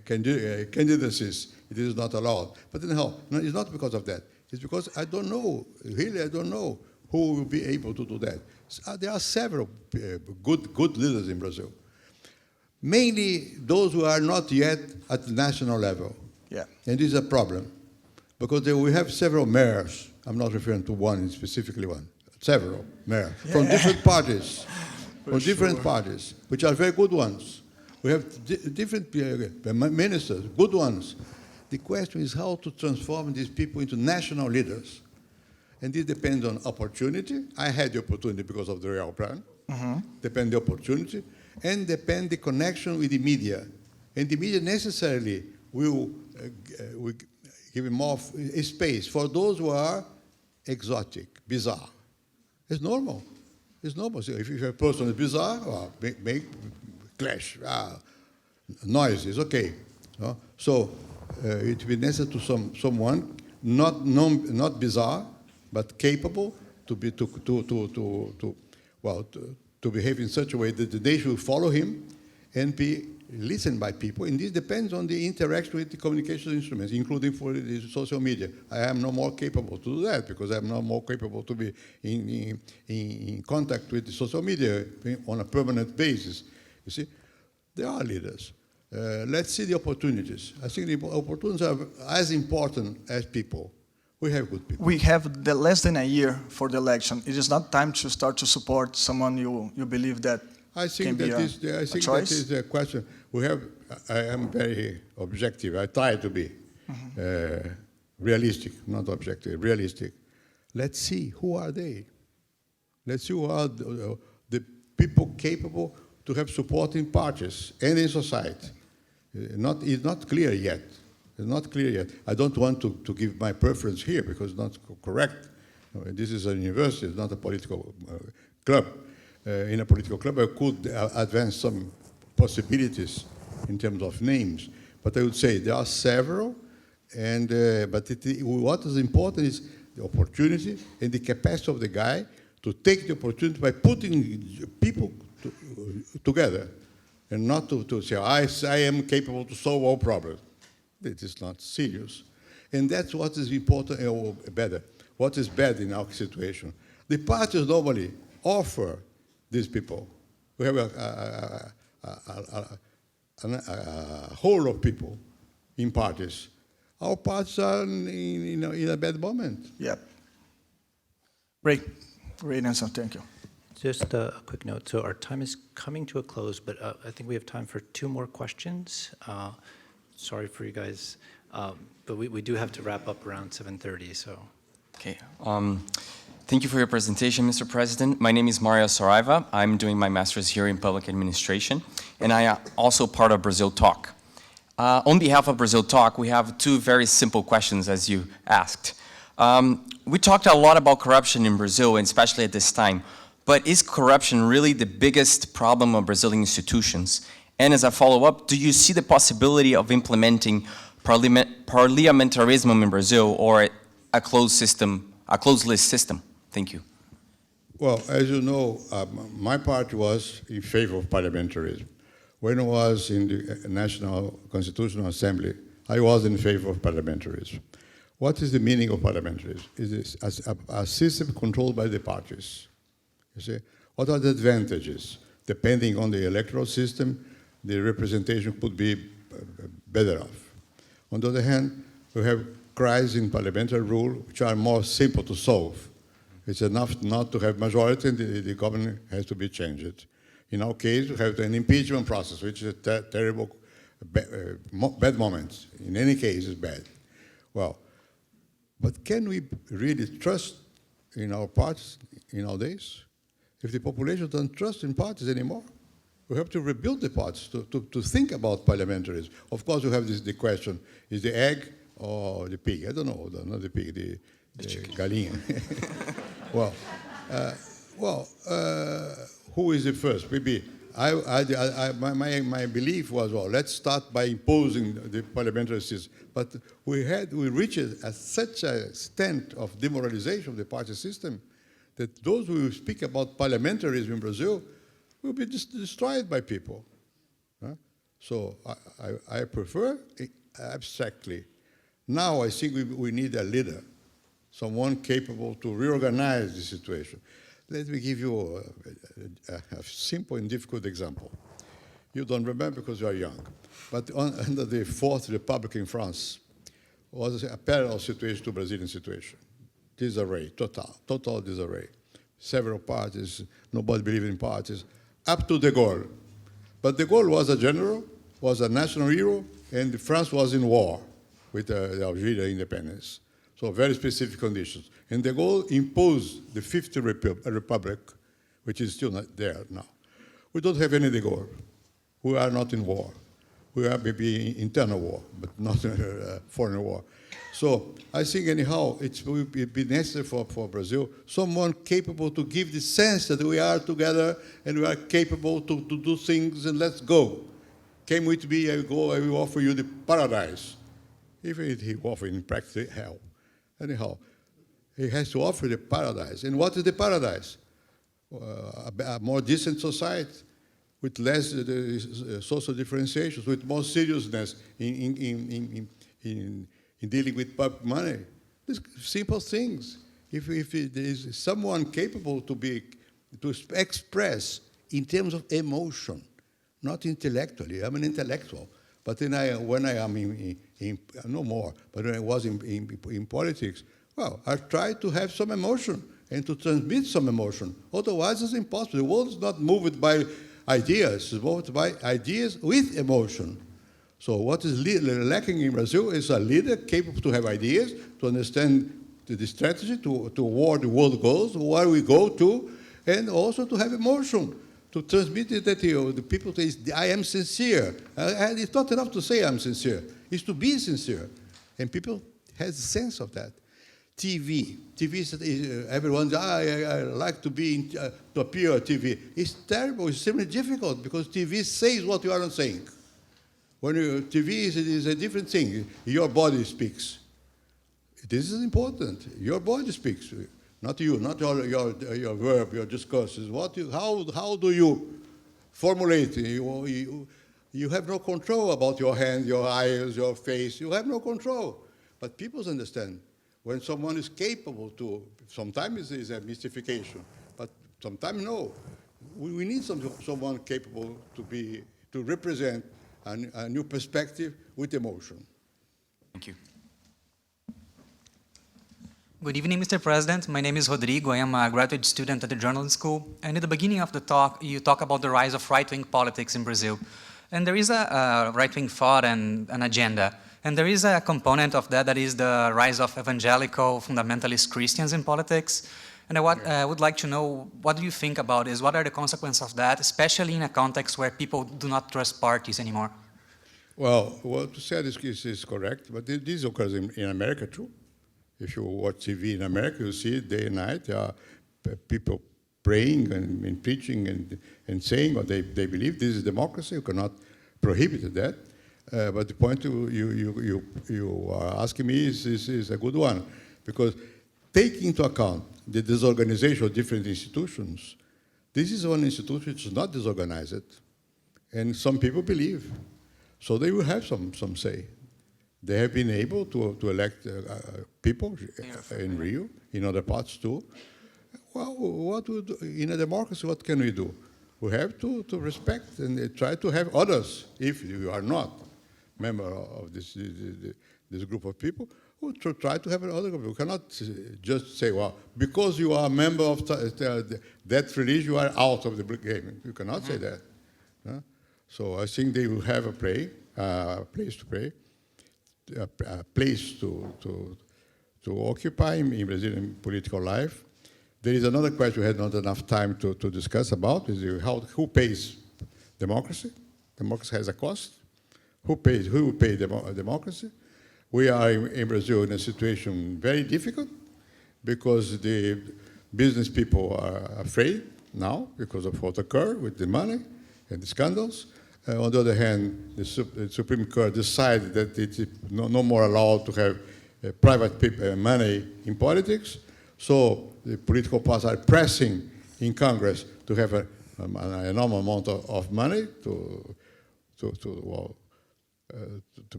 candidacies. It is not allowed. But anyhow, no, it's not because of that. It's because I don't know, really I don't know who will be able to do that. There are several good leaders in Brazil. Mainly those who are not yet at the national level. Yeah. And this is a problem. Because we have several mayors. I'm not referring to one, specifically one. Several mayors from different parties, parties, which are very good ones. We have different ministers, good ones. The question is how to transform these people into national leaders. And this depends on opportunity. I had the opportunity because of the Real Plan. Depend the opportunity. And depend the connection with the media. And the media necessarily will give more space for those who are exotic, bizarre. It's normal. It's normal. So if a person is bizarre, well, make clash, noises, okay. So it will be necessary to someone not bizarre, but capable to behave in such a way that the nation will follow him and be listened by people. And this depends on the interaction with the communication instruments, including for the social media. I am no more capable to do that because I am no more capable to be in contact with the social media on a permanent basis. You see, there are leaders. Let's see the opportunities. I think the opportunities are as important as people. We have good people. We have less than a year for the election. It is not time to start to support someone you believe that I think can that be is the, I a think choice. that is the question. I am very objective. I try to be realistic, not objective, realistic. Let's see who are they. Let's see who are the people capable to have support in parties and in society. It's not clear yet. It's not clear yet. I don't want to give my preference here because it's not correct. This is a university, it's not a political club. In a political club, I could advance some possibilities in terms of names, but I would say there are several, and what is important is the opportunity and the capacity of the guy to take the opportunity by putting people together, and not to say, I am capable to solve all problems. It is not serious. And that's what is important, or better, what is bad in our situation. The parties normally offer these people. We have a whole of people in parties. Our parties are in a bad moment. Yep. Great answer. Thank you. Just a quick note. So our time is coming to a close, but I think we have time for 2 more questions. Sorry for you guys, but we do have to wrap up around 7:30. So. Okay. Thank you for your presentation, Mr. President. My name is Mario Saraiva. I'm doing my master's here in public administration, and I am also part of Brazil Talk. On behalf of Brazil Talk, we have 2 very simple questions, as you asked. We talked a lot about corruption in Brazil, and especially at this time, but is corruption really the biggest problem of Brazilian institutions? And as a follow-up, do you see the possibility of implementing parliamentarism in Brazil or a closed list system? Thank you. Well, as you know, my party was in favor of parliamentarism. When I was in the National Constitutional Assembly, I was in favor of parliamentarism. What is the meaning of parliamentarism? It is a system controlled by the parties. You see, what are the advantages? Depending on the electoral system, the representation could be better off. On the other hand, we have crises in parliamentary rule which are more simple to solve. It's enough not to have majority and the government has to be changed. In our case, we have an impeachment process, which is a terrible, bad moment. In any case, it's bad. Well, but can we really trust in our parties in our days? If the population doesn't trust in parties anymore, we have to rebuild the parties to think about parliamentarism. Of course, we have the question, is the egg or the pig? I don't know, not the pig, the galinha. Who is the first? Maybe my belief was, well, let's start by imposing the parliamentary system. But we reached such a extent of demoralization of the party system that those who speak about parliamentarism in Brazil will be destroyed by people. So I prefer abstractly. Now I think we need a leader, someone capable to reorganize the situation. Let me give you a simple and difficult example. You don't remember because you are young, but under the Fourth Republic in France, was a parallel situation to Brazilian situation. Disarray, total disarray. Several parties, nobody believed in parties, up to de Gaulle. But de Gaulle was a general, was a national hero, and France was in war with the Algeria independence. So very specific conditions. And de Gaulle imposed the Fifth Republic, which is still not there now. We don't have any de Gaulle. We are not in war. We are maybe in internal war, but not foreign war. So I think anyhow, it will be necessary for Brazil, someone capable to give the sense that we are together and we are capable to do things and let's go. Came with me, I will offer you the paradise. Even if he offered in practice hell. Anyhow, he has to offer the paradise. And what is the paradise? A more decent society with less social differentiations, with more seriousness in dealing with public money. These simple things. If there is someone capable to express in terms of emotion, not intellectually. I'm an intellectual, but then when I am no more, but when I was in politics, well, I tried to have some emotion and to transmit some emotion. Otherwise, it's impossible. The world is not moved by ideas. It's moved by ideas with emotion. So what is lacking in Brazil is a leader capable to have ideas, to understand the strategy, to where the world goes, where we go to, and also to have emotion, to transmit it that the people say, I am sincere. It's not enough to say I'm sincere. It's to be sincere. And people have a sense of that. TV is, everyone says, I like to appear on TV. It's terrible. It's extremely difficult because TV says what you aren't saying. When TV is a different thing. Your body speaks. This is important. Your body speaks, not you, not your verb, your discourse. How do you formulate? You have no control about your hand, your eyes, your face. You have no control. But people understand. When someone is capable to, sometimes it's a mystification, but sometimes no. We need someone capable to represent a new perspective with emotion. Thank you. Good evening, Mr. President. My name is Rodrigo. I am a graduate student at the journalism school. And at the beginning of the talk, you talk about the rise of right-wing politics in Brazil. And there is a right-wing thought and an agenda. And there is a component of that is the rise of evangelical fundamentalist Christians in politics. And I would like to know, what do you think about this? What are the consequences of that, especially in a context where people do not trust parties anymore? Well, what you said is correct, but this occurs in America too. If you watch TV in America, you see it day and night. There are people praying and preaching and saying what they believe. This is democracy. You cannot prohibit that. But the point you are asking me is a good one, because taking into account the disorganization of different institutions, this is one institution which is not disorganized, and some people believe. So they will have some say. They have been able to elect people in Rio, in other parts too. Well, in a democracy, what can we do? We have to respect and try to have others, if you are not member of this group of people, who try to have another group. You cannot just say, well, because you are a member of that religion, you are out of the game. You cannot say that. So I think they will have a place to pray, a place to occupy in Brazilian political life. There is another question we had not enough time to discuss about, is who pays democracy? Democracy has a cost. Who will pay democracy? We are in Brazil in a situation very difficult because the business people are afraid now because of what occurred with the money and the scandals. On the other hand, the Supreme Court decided that it's no more allowed to have private money in politics. So the political parties are pressing in Congress to have an enormous amount of money to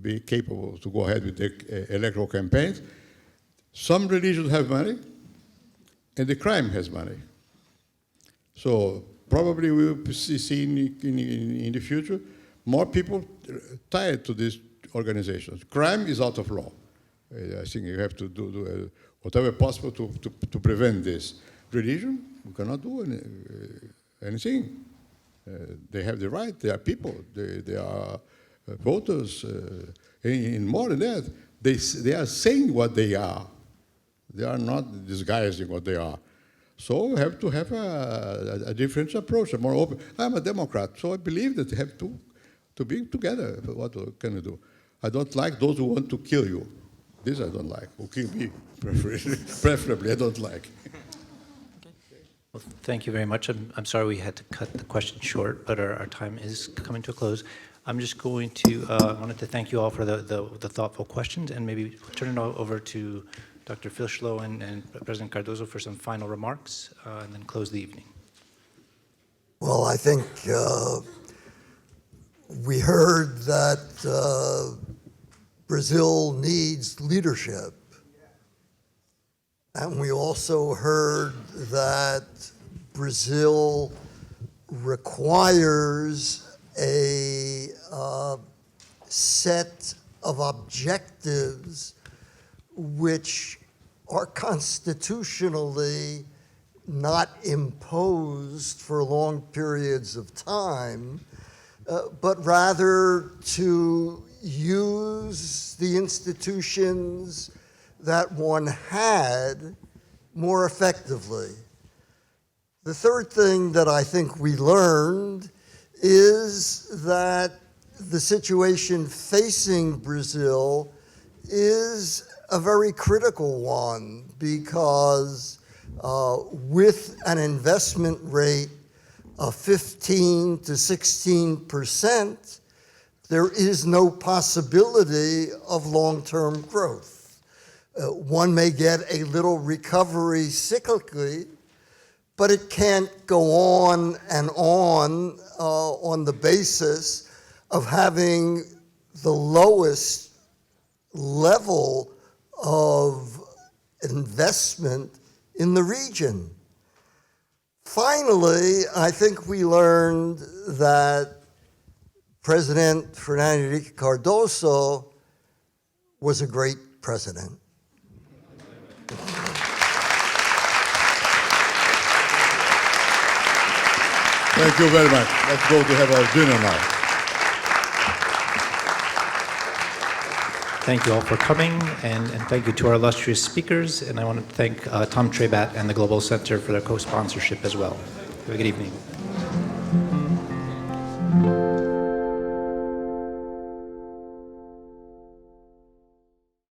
be capable to go ahead with the electoral campaigns. Some religions have money, and the crime has money. So probably we will see in the future more people tied to these organizations. Crime is out of law. I think you have to do whatever possible to prevent this. Religion, we cannot do anything. They have the right. They are people. They are voters. In more than that, they are saying what they are. They are not disguising what they are. So we have to have a different approach, a more open. I'm a Democrat, so I believe that they have to be together. What can we do? I don't like those who want to kill you. This I don't like. Who kill me, preferably, I don't like. Well, thank you very much. I'm sorry we had to cut the question short, but our time is coming to a close. I'm just going to, wanted to thank you all for the thoughtful questions, and maybe turn it over to Dr. Fischlow and President Cardoso for some final remarks, and then close the evening. Well, I think we heard that Brazil needs leadership. And we also heard that Brazil requires a set of objectives which are constitutionally not imposed for long periods of time, but rather to use the institutions that one had more effectively. The third thing that I think we learned is that the situation facing Brazil is a very critical one, because with an investment rate of 15 to 16%, there is no possibility of long-term growth. One may get a little recovery cyclically, but it can't go on the basis of having the lowest level of investment in the region. Finally, I think we learned that President Fernando Henrique Cardoso was a great president. Thank you very much. Let's go to have our dinner now. Thank you all for coming, and thank you to our illustrious speakers. And I want to thank Tom Trebat and the Global Center for their co-sponsorship as well. Have a good evening.